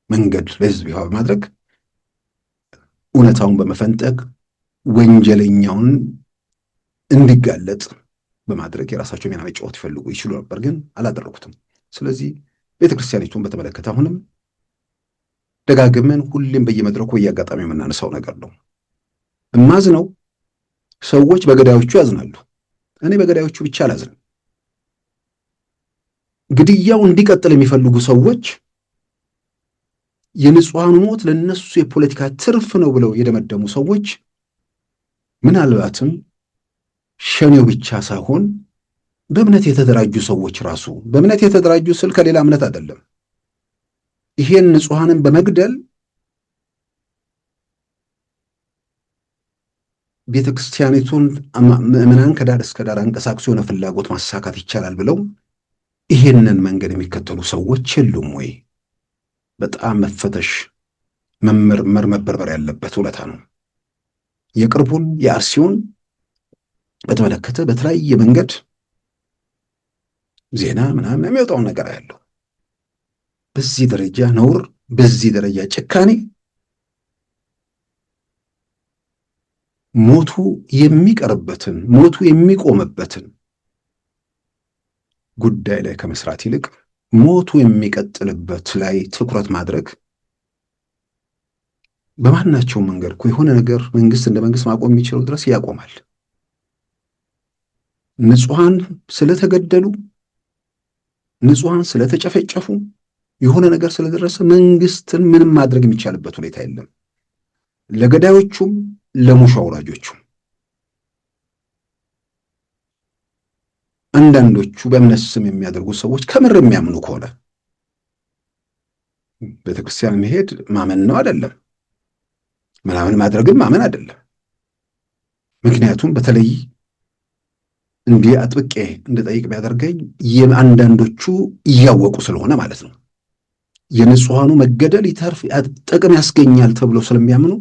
መንገድ ለሕዝብ ይፋ በማድረግ እውነታውን በመፈንጠቅ ወንጀለኛውን እንዲጋለጥ በማድረግ የራሳቸው ሚና መጫወት ይፈልጉ ይችሉ ነበር፣ ግን አላደረጉትም። ስለዚህ ቤተክርስቲያኒቱን በተመለከተ አሁንም ደጋግመን ሁሌም በየመድረኩ በየአጋጣሚ የምናነሳው ነገር ነው። እማዝነው ሰዎች በገዳዮቹ ያዝናሉ። እኔ በገዳዮቹ ብቻ አላዝንም። ግድያው እንዲቀጥል የሚፈልጉ ሰዎች የንጹሐኑ ሞት ለነሱ የፖለቲካ ትርፍ ነው ብለው የደመደሙ ሰዎች ምናልባትም ሸኔው ብቻ ሳይሆን በእምነት የተደራጁ ሰዎች ራሱ በእምነት የተደራጁ ስል ከሌላ እምነት አይደለም። ይሄን ንጹሐንን በመግደል ቤተክርስቲያኒቱን ምዕመናን ከዳር እስከ ዳር አንቀሳቅሶ የሆነ ፍላጎት ማሳካት ይቻላል ብለው ይሄንን መንገድ የሚከተሉ ሰዎች የሉም ወይ? በጣም መፈተሽ፣ መመርመር፣ መበርበር ያለበት እውነታ ነው። የቅርቡን የአርሲውን በተመለከተ በተለያየ መንገድ ዜና ምናምን የሚወጣውን ነገር ያለው በዚህ ደረጃ ነውር፣ በዚህ ደረጃ ጭካኔ ሞቱ የሚቀርበትን ሞቱ የሚቆምበትን ጉዳይ ላይ ከመስራት ይልቅ ሞቱ የሚቀጥልበት ላይ ትኩረት ማድረግ በማናቸውም መንገድ እኮ የሆነ ነገር መንግስት እንደ መንግስት ማቆም የሚችለው ድረስ ያቆማል። ንጹሐን ስለተገደሉ፣ ንጹሐን ስለተጨፈጨፉ፣ የሆነ ነገር ስለደረሰ መንግስትን ምንም ማድረግ የሚቻልበት ሁኔታ የለም። ለገዳዮቹም ለሙሾ አውራጆቹም አንዳንዶቹ በእምነት ስም የሚያደርጉ ሰዎች ከምር የሚያምኑ ከሆነ ቤተክርስቲያን መሄድ ማመን ነው አይደለም፣ ምናምን ማድረግም ማመን አይደለም። ምክንያቱም በተለይ እንዲህ አጥብቄ እንድጠይቅ ቢያደርገኝ የአንዳንዶቹ እያወቁ ስለሆነ ማለት ነው። የንጹሐኑ መገደል ይተርፍ ጥቅም ያስገኛል ተብሎ ስለሚያምኑ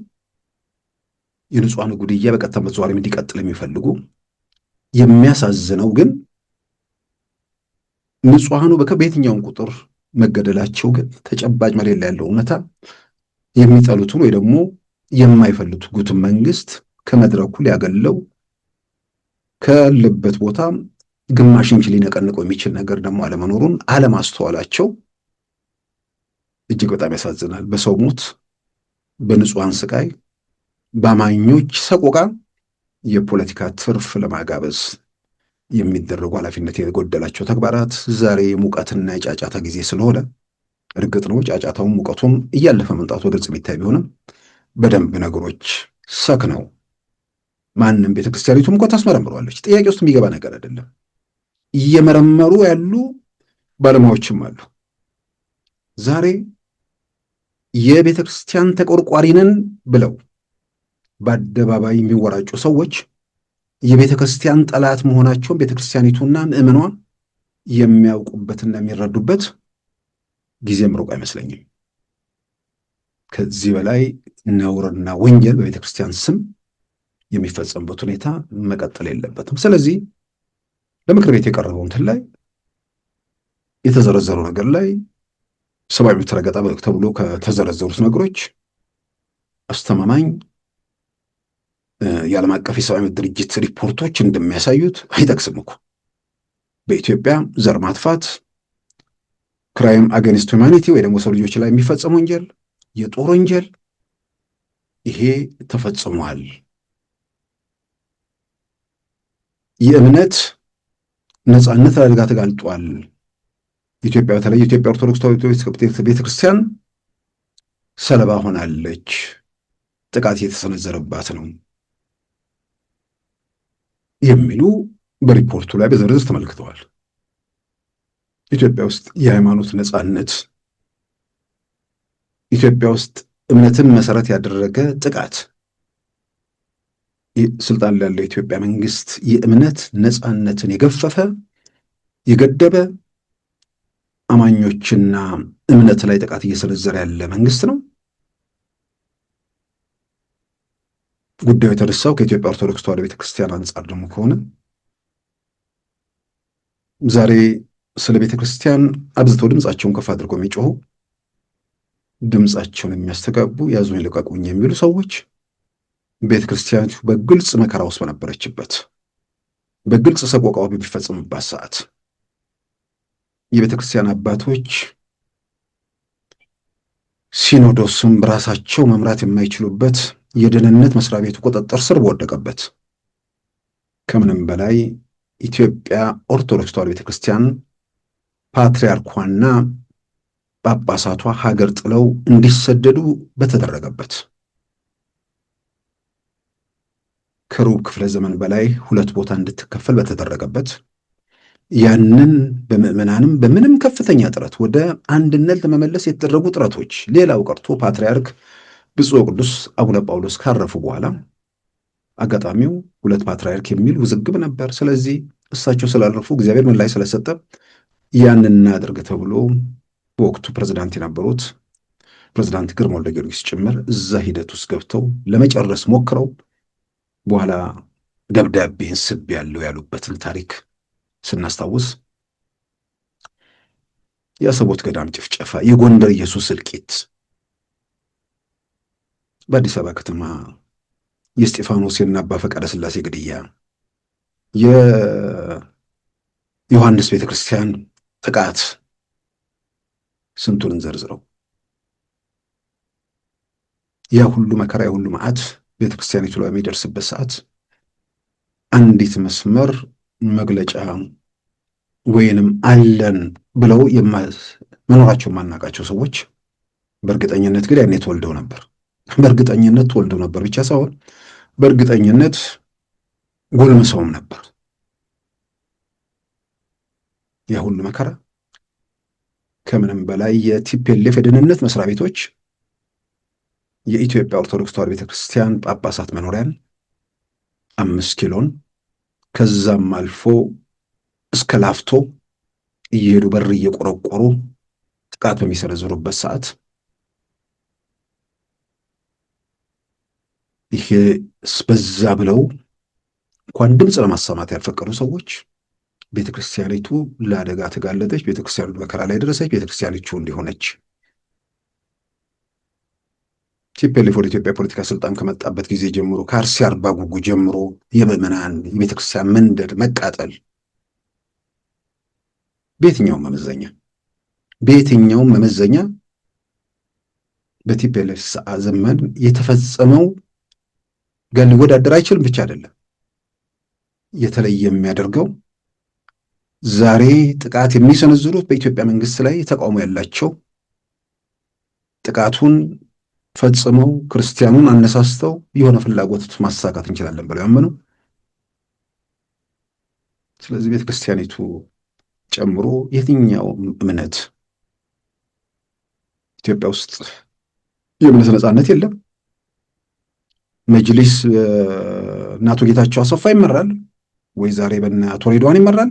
የንጹሐኑ ጉድያ በቀጥታ በተዘዋዋሪ እንዲቀጥል የሚፈልጉ የሚያሳዝነው ግን ንጹሐኑ በየትኛውም ቁጥር መገደላቸው ግን ተጨባጭ መሬት ላይ ያለው እውነታ የሚጠሉትን ወይ ደግሞ የማይፈልጉትን መንግስት ከመድረኩ ሊያገለው ካለበት ቦታ ግማሽ ኢንች ሊነቀንቀው የሚችል ነገር ደግሞ አለመኖሩን አለማስተዋላቸው እጅግ በጣም ያሳዝናል። በሰው ሞት፣ በንጹሐን ስቃይ፣ በአማኞች ሰቆቃ የፖለቲካ ትርፍ ለማጋበዝ የሚደረጉ ኃላፊነት የጎደላቸው ተግባራት ዛሬ የሙቀትና የጫጫታ ጊዜ ስለሆነ እርግጥ ነው ጫጫታውም ሙቀቱም እያለፈ መምጣቱ በግልጽ የሚታይ ቢሆንም በደንብ ነገሮች ሰክነው ማንም ቤተክርስቲያኒቱም እኮ ታስመረምረዋለች። ጥያቄ ውስጥ የሚገባ ነገር አይደለም። እየመረመሩ ያሉ ባለሙያዎችም አሉ። ዛሬ የቤተክርስቲያን ተቆርቋሪ ነን ብለው በአደባባይ የሚወራጩ ሰዎች የቤተክርስቲያን ጠላት መሆናቸውን ቤተክርስቲያኒቱና ምዕመኗ የሚያውቁበትና የሚረዱበት ጊዜም ሩቅ አይመስለኝም። ከዚህ በላይ ነውርና ወንጀል በቤተክርስቲያን ስም የሚፈጸምበት ሁኔታ መቀጠል የለበትም። ስለዚህ ለምክር ቤት የቀረበው እንትን ላይ የተዘረዘሩ ነገር ላይ ሰብአዊ መብት ረገጣ ተብሎ ከተዘረዘሩት ነገሮች አስተማማኝ የዓለም አቀፍ የሰብአዊ መብት ድርጅት ሪፖርቶች እንደሚያሳዩት አይጠቅስም እኮ በኢትዮጵያ ዘር ማጥፋት፣ ክራይም አገንስት ሁማኒቲ ወይ ደግሞ ሰው ልጆች ላይ የሚፈጸም ወንጀል፣ የጦር ወንጀል ይሄ ተፈጽሟል። የእምነት ነጻነት ለአደጋ ተጋልጧል። ኢትዮጵያ በተለይ የኢትዮጵያ ኦርቶዶክስ ተዋሕዶ ቤተክርስቲያን ሰለባ ሆናለች። ጥቃት የተሰነዘረባት ነው። የሚሉ በሪፖርቱ ላይ በዝርዝር ተመልክተዋል። ኢትዮጵያ ውስጥ የሃይማኖት ነጻነት፣ ኢትዮጵያ ውስጥ እምነትን መሰረት ያደረገ ጥቃት፣ ስልጣን ላይ ያለው የኢትዮጵያ መንግስት የእምነት ነጻነትን የገፈፈ የገደበ አማኞችና እምነት ላይ ጥቃት እየሰነዘረ ያለ መንግስት ነው። ጉዳዩ የተነሳው ከኢትዮጵያ ኦርቶዶክስ ተዋሕዶ ቤተክርስቲያን አንጻር ደግሞ ከሆነ ዛሬ ስለ ቤተክርስቲያን አብዝተው ድምፃቸውን ከፍ አድርገው የሚጮሁ ድምፃቸውን የሚያስተጋቡ ያዙኝ ልቀቁኝ የሚሉ ሰዎች ቤተክርስቲያኒቱ በግልጽ መከራ ውስጥ በነበረችበት፣ በግልጽ ሰቆቃው በሚፈጸምባት ሰዓት የቤተክርስቲያን አባቶች ሲኖዶስም በራሳቸው መምራት የማይችሉበት የደህንነት መስሪያ ቤቱ ቁጥጥር ስር በወደቀበት፣ ከምንም በላይ ኢትዮጵያ ኦርቶዶክስ ተዋሕዶ ቤተክርስቲያን ፓትርያርኳና ጳጳሳቷ ሀገር ጥለው እንዲሰደዱ በተደረገበት፣ ከሩብ ክፍለ ዘመን በላይ ሁለት ቦታ እንድትከፈል በተደረገበት፣ ያንን በምዕመናንም በምንም ከፍተኛ ጥረት ወደ አንድነት ለመመለስ የተደረጉ ጥረቶች፣ ሌላው ቀርቶ ፓትርያርክ ብፁዕ ቅዱስ አቡነ ጳውሎስ ካረፉ በኋላ አጋጣሚው ሁለት ፓትርያርክ የሚል ውዝግብ ነበር። ስለዚህ እሳቸው ስላረፉ እግዚአብሔር ምላሽ ስለሰጠ ያንን እናድርግ ተብሎ በወቅቱ ፕሬዝዳንት የነበሩት ፕሬዝዳንት ግርማ ወልደ ጊዮርጊስ ጭምር እዛ ሂደት ውስጥ ገብተው ለመጨረስ ሞክረው በኋላ ደብዳቤን ስብ ያለው ያሉበትን ታሪክ ስናስታውስ የአሰቦት ገዳም ጭፍጨፋ፣ የጎንደር ኢየሱስ እልቂት፣ በአዲስ አበባ ከተማ የእስጢፋኖስና አባ ፈቃደ ሥላሴ ግድያ፣ የዮሐንስ ቤተክርስቲያን ጥቃት፣ ስንቱን እንዘርዝረው። ያ ሁሉ መከራ፣ ያ ሁሉ መዓት ቤተክርስቲያኒቱ ላይ የሚደርስበት ሰዓት አንዲት መስመር መግለጫ ወይንም አለን ብለው መኖራቸው የማናውቃቸው ሰዎች በእርግጠኝነት ግን ያኔ ተወልደው ነበር። በእርግጠኝነት ተወልደው ነበር ብቻ ሳይሆን በእርግጠኝነት ጎልምሰውም ነበር። ያ ሁሉ መከራ ከምንም በላይ የቲፒኤልኤፍ የደህንነት መስሪያ ቤቶች የኢትዮጵያ ኦርቶዶክስ ተዋሕዶ ቤተክርስቲያን ጳጳሳት መኖሪያን 5 ኪሎን ከዛም አልፎ እስከ ላፍቶ እየሄዱ በር እየቆረቆሩ ጥቃት በሚሰነዝሩበት ሰዓት ይሄ በዛ ብለው እንኳን ድምፅ ለማሰማት ያልፈቀዱ ሰዎች ቤተክርስቲያኒቱ ለአደጋ ተጋለጠች፣ ቤተክርስቲያኒቱ መከራ ላይ ደረሰች፣ ቤተክርስቲያኒቱ እንዲሆነች ቲፒኤልኤፍ ወደ ኢትዮጵያ ፖለቲካ ስልጣን ከመጣበት ጊዜ ጀምሮ ከአርሲ አርባ ጉጉ ጀምሮ የምዕመናን የቤተክርስቲያን መንደር መቃጠል በየትኛውም መመዘኛ በቲፒኤልኤፍ ዘመን የተፈጸመው ጋር ሊወዳደር አይችልም ብቻ አይደለም። የተለየ የሚያደርገው ዛሬ ጥቃት የሚሰነዝሩት በኢትዮጵያ መንግስት ላይ ተቃውሞ ያላቸው ጥቃቱን ፈጽመው ክርስቲያኑን አነሳስተው የሆነ ፍላጎት ማሳካት እንችላለን ብለው ያመኑ፣ ስለዚህ ቤተክርስቲያኒቱ ጨምሮ የትኛው እምነት ኢትዮጵያ ውስጥ የእምነት ነጻነት የለም። መጅሊስ እናቶ ጌታቸው አሰፋ ይመራል ወይ ዛሬ በእናቶ ሬድዋን ይመራል?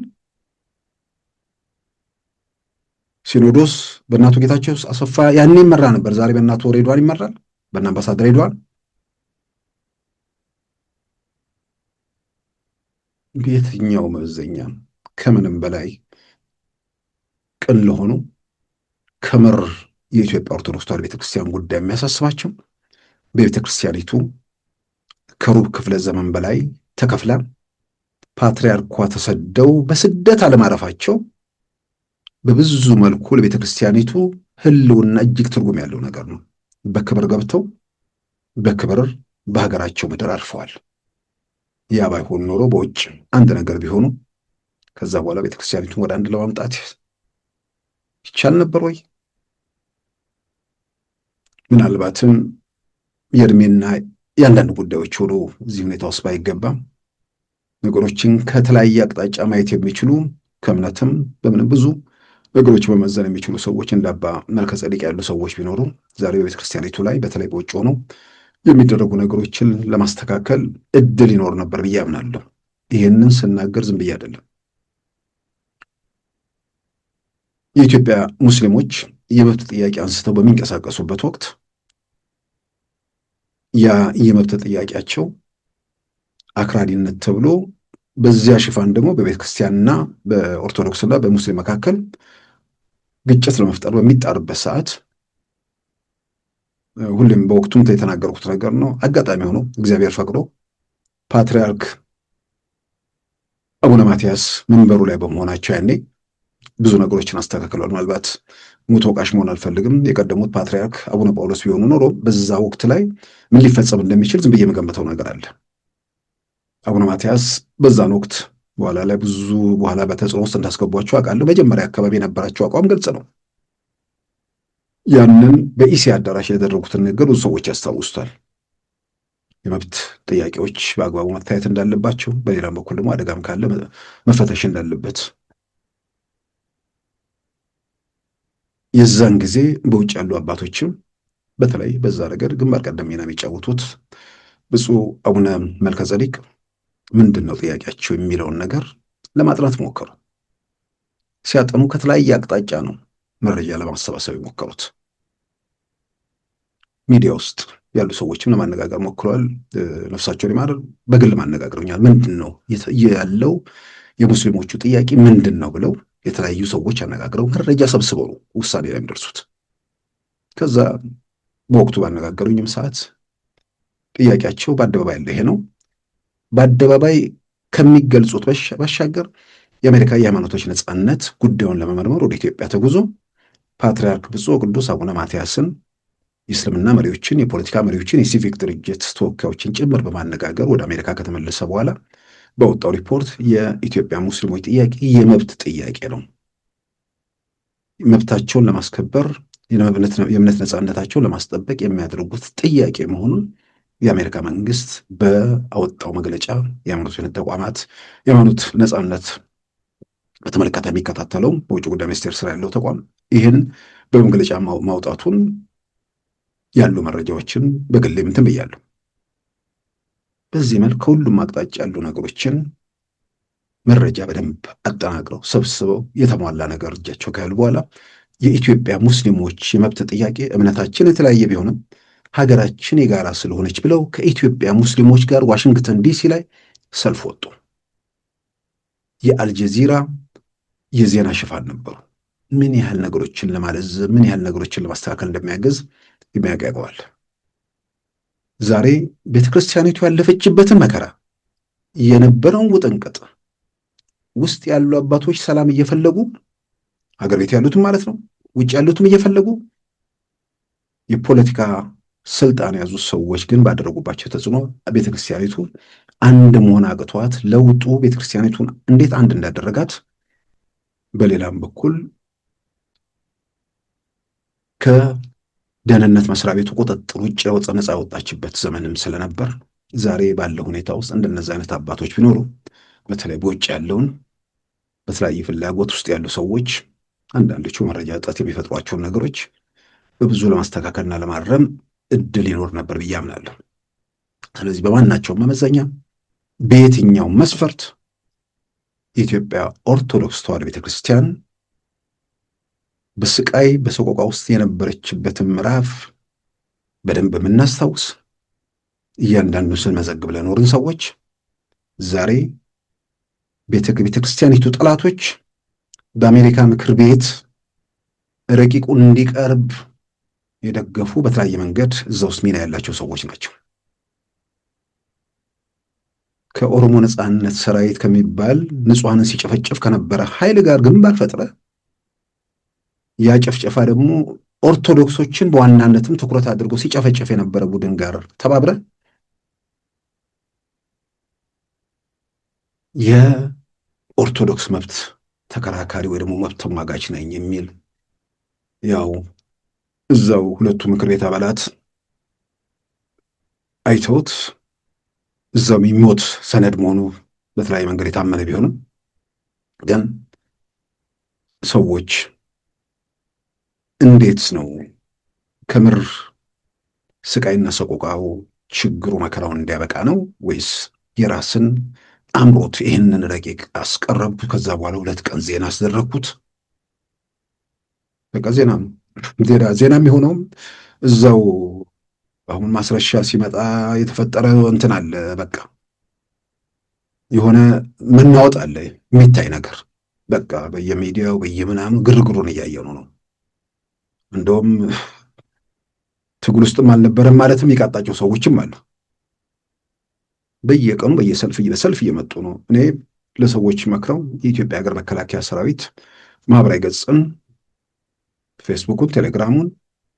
ሲኖዶስ በእናቶ ጌታቸው አሰፋ ያኔ ይመራ ነበር፣ ዛሬ በእናቶ ሬድዋን ይመራል፣ በእነ አምባሳደር ሬድዋን። የትኛው መመዘኛ ከምንም በላይ ቅን ለሆኑ ከምር የኢትዮጵያ ኦርቶዶክስ ተዋሕዶ ቤተክርስቲያን ጉዳይ የሚያሳስባቸው በቤተክርስቲያኒቱ ከሩብ ክፍለ ዘመን በላይ ተከፍላ ፓትርያርኳ ተሰደው በስደት አለማረፋቸው በብዙ መልኩ ለቤተክርስቲያኒቱ ሕልውና እጅግ ትርጉም ያለው ነገር ነው። በክብር ገብተው በክብር በሀገራቸው ምድር አርፈዋል። ያ ባይሆን ኖሮ በውጭ አንድ ነገር ቢሆኑ ከዛ በኋላ ቤተክርስቲያኒቱን ወደ አንድ ለማምጣት ይቻል ነበር ወይ? ምናልባትም የእድሜና የአንዳንድ ጉዳዮች ሆኖ እዚህ ሁኔታ ውስጥ ባይገባም ነገሮችን ከተለያየ አቅጣጫ ማየት የሚችሉ ከእምነትም በምንም ብዙ ነገሮች መመዘን የሚችሉ ሰዎች እንደ አባ መልከ ጼዴቅ ያሉ ሰዎች ቢኖሩ ዛሬ በቤተ ክርስቲያኒቱ ላይ በተለይ በውጭ ሆነው የሚደረጉ ነገሮችን ለማስተካከል እድል ይኖር ነበር ብዬ አምናለሁ። ይህንን ስናገር ዝም ብዬ አይደለም። የኢትዮጵያ ሙስሊሞች የመብት ጥያቄ አንስተው በሚንቀሳቀሱበት ወቅት ያ የመብት ጥያቄያቸው አክራሪነት ተብሎ በዚያ ሽፋን ደግሞ በቤተ ክርስቲያንና በኦርቶዶክስና በሙስሊም መካከል ግጭት ለመፍጠር በሚጣርበት ሰዓት ሁሌም በወቅቱም የተናገርኩት ነገር ነው። አጋጣሚ ሆኖ እግዚአብሔር ፈቅዶ ፓትርያርክ አቡነ ማትያስ መንበሩ ላይ በመሆናቸው ያኔ ብዙ ነገሮችን አስተካክለዋል። ምናልባት ሙት ወቃሽ መሆን አልፈልግም። የቀደሙት ፓትርያርክ አቡነ ጳውሎስ ቢሆኑ ኖሮ በዛ ወቅት ላይ ምን ሊፈጸም እንደሚችል ዝም ብዬ የምገምተው ነገር አለ። አቡነ ማትያስ በዛን ወቅት በኋላ ላይ ብዙ በኋላ በተጽዕኖ ውስጥ እንዳስገቧቸው አውቃለሁ። መጀመሪያ አካባቢ የነበራቸው አቋም ግልጽ ነው። ያንን በኢሲያ አዳራሽ ያደረጉትን ነገር ብዙ ሰዎች ያስታውሱታል። የመብት ጥያቄዎች በአግባቡ መታየት እንዳለባቸው፣ በሌላም በኩል ደግሞ አደጋም ካለ መፈተሽ እንዳለበት የዛን ጊዜ በውጭ ያሉ አባቶችም በተለይ በዛ ረገድ ግንባር ቀደም ሚና የሚጫወቱት ብፁዕ አቡነ መልከ ጼዴቅ ምንድን ነው ጥያቄያቸው የሚለውን ነገር ለማጥናት ሞከሩ። ሲያጠኑ ከተለያየ አቅጣጫ ነው መረጃ ለማሰባሰብ የሞከሩት። ሚዲያ ውስጥ ያሉ ሰዎችም ለማነጋገር ሞክረዋል። ነፍሳቸውን ይማር በግል ማነጋገሩኛል። ምንድን ነው ያለው የሙስሊሞቹ ጥያቄ ምንድን ነው ብለው የተለያዩ ሰዎች አነጋግረው መረጃ ሰብስበው ነው ውሳኔ ላይ የሚደርሱት። ከዛ በወቅቱ ባነጋገሩኝም ሰዓት ጥያቄያቸው በአደባባይ ያለ ይሄ ነው። በአደባባይ ከሚገልጹት ባሻገር የአሜሪካ የሃይማኖቶች ነጻነት ጉዳዩን ለመመርመር ወደ ኢትዮጵያ ተጉዞ ፓትርያርክ ብፁዕ ቅዱስ አቡነ ማትያስን፣ የእስልምና መሪዎችን፣ የፖለቲካ መሪዎችን፣ የሲቪክ ድርጅት ተወካዮችን ጭምር በማነጋገር ወደ አሜሪካ ከተመለሰ በኋላ በወጣው ሪፖርት የኢትዮጵያ ሙስሊሞች ጥያቄ የመብት ጥያቄ ነው፣ መብታቸውን ለማስከበር የእምነት ነጻነታቸውን ለማስጠበቅ የሚያደርጉት ጥያቄ መሆኑን የአሜሪካ መንግስት በአወጣው መግለጫ የሃይማኖት ተቋማት የሃይማኖት ነጻነት በተመለከተ የሚከታተለው በውጭ ጉዳይ ሚኒስቴር ስራ ያለው ተቋም ይህን በመግለጫ ማውጣቱን ያሉ መረጃዎችን በግሌ እንትን ብያለሁ። በዚህ መልክ ከሁሉም አቅጣጫ ያሉ ነገሮችን መረጃ በደንብ አጠናቅረው ሰብስበው የተሟላ ነገር እጃቸው ካያሉ በኋላ የኢትዮጵያ ሙስሊሞች የመብት ጥያቄ እምነታችን የተለያየ ቢሆንም ሀገራችን የጋራ ስለሆነች ብለው ከኢትዮጵያ ሙስሊሞች ጋር ዋሽንግተን ዲሲ ላይ ሰልፍ ወጡ። የአልጀዚራ የዜና ሽፋን ነበሩ። ምን ያህል ነገሮችን ለማለዘብ ምን ያህል ነገሮችን ለማስተካከል እንደሚያገዝ የሚያውቀዋል። ዛሬ ቤተክርስቲያኒቱ ያለፈችበትን መከራ የነበረውን ውጥንቅጥ ውስጥ ያሉ አባቶች ሰላም እየፈለጉ ሀገር ቤት ያሉትም ማለት ነው ውጭ ያሉትም እየፈለጉ የፖለቲካ ስልጣን ያዙ ሰዎች ግን ባደረጉባቸው ተጽዕኖ ቤተክርስቲያኒቱ አንድ መሆን አቅቷት ለውጡ ቤተክርስቲያኒቱን እንዴት አንድ እንዳደረጋት በሌላም በኩል ከደህንነት መስሪያ ቤቱ ቁጥጥር ውጭ ነፃ ያወጣችበት ዘመንም ስለነበር ዛሬ ባለው ሁኔታ ውስጥ እንደነዚህ አይነት አባቶች ቢኖሩ በተለይ በውጭ ያለውን በተለያየ ፍላጎት ውስጥ ያሉ ሰዎች አንዳንዶቹ መረጃ እጥረት የሚፈጥሯቸውን ነገሮች በብዙ ለማስተካከልና ለማረም እድል ይኖር ነበር ብዬ አምናለሁ። ስለዚህ በማናቸውም መመዘኛ በየትኛው መስፈርት የኢትዮጵያ ኦርቶዶክስ ተዋሕዶ ቤተክርስቲያን በስቃይ በሰቆቃ ውስጥ የነበረችበትን ምዕራፍ በደንብ የምናስታውስ እያንዳንዱ ስንመዘግብ ለኖርን ሰዎች ዛሬ ቤተክርስቲያኒቱ ጠላቶች በአሜሪካ ምክር ቤት ረቂቁን እንዲቀርብ የደገፉ በተለያየ መንገድ እዛ ውስጥ ሚና ያላቸው ሰዎች ናቸው። ከኦሮሞ ነጻነት ሰራዊት ከሚባል ንጹሐንን ሲጨፈጨፍ ከነበረ ኃይል ጋር ግንባር ፈጥረ ያ ጨፍጨፋ ደግሞ ኦርቶዶክሶችን በዋናነትም ትኩረት አድርጎ ሲጨፈጨፍ የነበረ ቡድን ጋር ተባብረ የኦርቶዶክስ መብት ተከራካሪ ወይ ደግሞ መብት ተሟጋች ነኝ የሚል ያው እዛው ሁለቱ ምክር ቤት አባላት አይተውት እዛው የሚሞት ሰነድ መሆኑ በተለያየ መንገድ የታመነ ቢሆንም ግን ሰዎች እንዴት ነው ከምር ስቃይና ሰቆቃው ችግሩ መከራውን እንዲያበቃ ነው ወይስ የራስን አምሮት ይህንን ረቂቅ አስቀረብኩት፣ ከዛ በኋላ 2 ቀን ዜና አስደረግኩት። በቃ ዜና ነው። ዜና የሚሆነውም እዛው አሁን ማስረሻ ሲመጣ የተፈጠረ እንትን አለ። በቃ የሆነ መናወጥ አለ፣ የሚታይ ነገር በቃ በየሚዲያው በየምናምን ግርግሩን እያየኑ ነው። እንደውም ትግል ውስጥም አልነበረም ማለትም የቃጣቸው ሰዎችም አሉ። በየቀኑ በሰልፍ እየመጡ ነው። እኔ ለሰዎች መክረው የኢትዮጵያ ሀገር መከላከያ ሰራዊት ማህበራዊ ገጽን፣ ፌስቡኩን፣ ቴሌግራሙን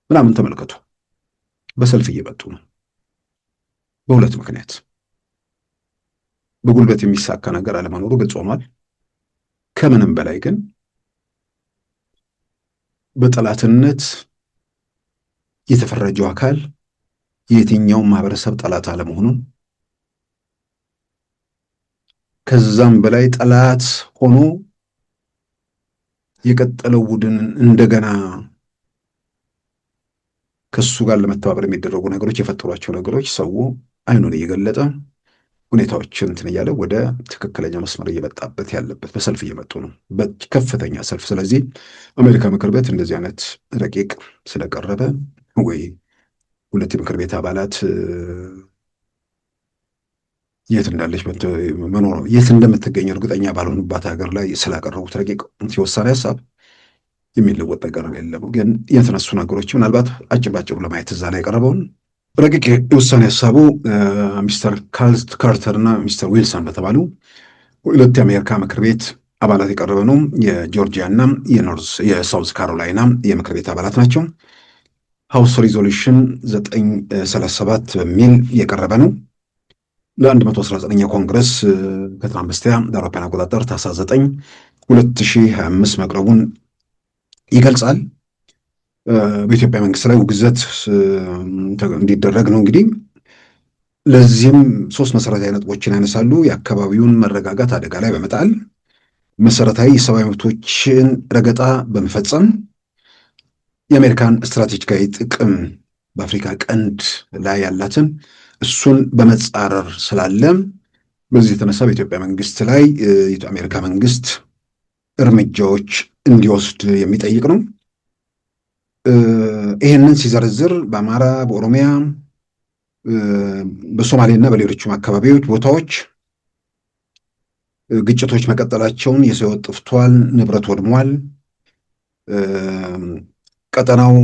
ምናምን ተመልከቱ። በሰልፍ እየመጡ ነው። በሁለት ምክንያት በጉልበት የሚሳካ ነገር አለመኖሩ ግልጽ ሆኗል። ከምንም በላይ ግን በጠላትነት የተፈረጀው አካል የየትኛውም ማህበረሰብ ጠላት አለመሆኑን፣ ከዛም በላይ ጠላት ሆኖ የቀጠለው ቡድን እንደገና ከሱ ጋር ለመተባበር የሚደረጉ ነገሮች የፈጠሯቸው ነገሮች ሰው አይኑን እየገለጠ ሁኔታዎችን እንትን እያለ ወደ ትክክለኛ መስመር እየመጣበት ያለበት በሰልፍ እየመጡ ነው፣ በከፍተኛ ሰልፍ። ስለዚህ አሜሪካ ምክር ቤት እንደዚህ አይነት ረቂቅ ስለቀረበ ወይ 2 የምክር ቤት አባላት የት እንዳለች የት እንደምትገኝ እርግጠኛ ባልሆኑባት ሀገር ላይ ስላቀረቡት ረቂቅ የውሳኔ ሀሳብ የሚለወጥ ነገር የለም። ግን የተነሱ ነገሮች ምናልባት አጭባጭሩ ለማየት እዛ ላይ የቀረበውን ረቂቅ የውሳኔ ሀሳቡ ሚስተር ካርተር እና ሚስተር ዊልሰን በተባሉ 2 የአሜሪካ ምክር ቤት አባላት የቀረበ ነው። የጆርጂያ እና የሳውዝ ካሮላይና የምክር ቤት አባላት ናቸው። ሃውስ ሪዞሉሽን 937 በሚል የቀረበ ነው። ለ119ኛ ኮንግረስ ከትናንት በስቲያ ለአውሮፓውያን አቆጣጠር ታኅሳስ 9 2025 መቅረቡን ይገልጻል። በኢትዮጵያ መንግስት ላይ ውግዘት እንዲደረግ ነው። እንግዲህ ለዚህም 3 መሰረታዊ ነጥቦችን ያነሳሉ። የአካባቢውን መረጋጋት አደጋ ላይ በመጣል መሰረታዊ የሰብአዊ መብቶችን ረገጣ በመፈጸም የአሜሪካን ስትራቴጂካዊ ጥቅም በአፍሪካ ቀንድ ላይ ያላትን እሱን በመጻረር ስላለ በዚህ የተነሳ በኢትዮጵያ መንግስት ላይ የአሜሪካ መንግስት እርምጃዎች እንዲወስድ የሚጠይቅ ነው። ይህንን ሲዘረዝር በአማራ፣ በኦሮሚያ፣ በሶማሌና በሌሎችም አካባቢዎች ቦታዎች ግጭቶች መቀጠላቸውን፣ የሰው ሕይወት ጠፍቷል፣ ንብረት ወድሟል፣ ቀጠናው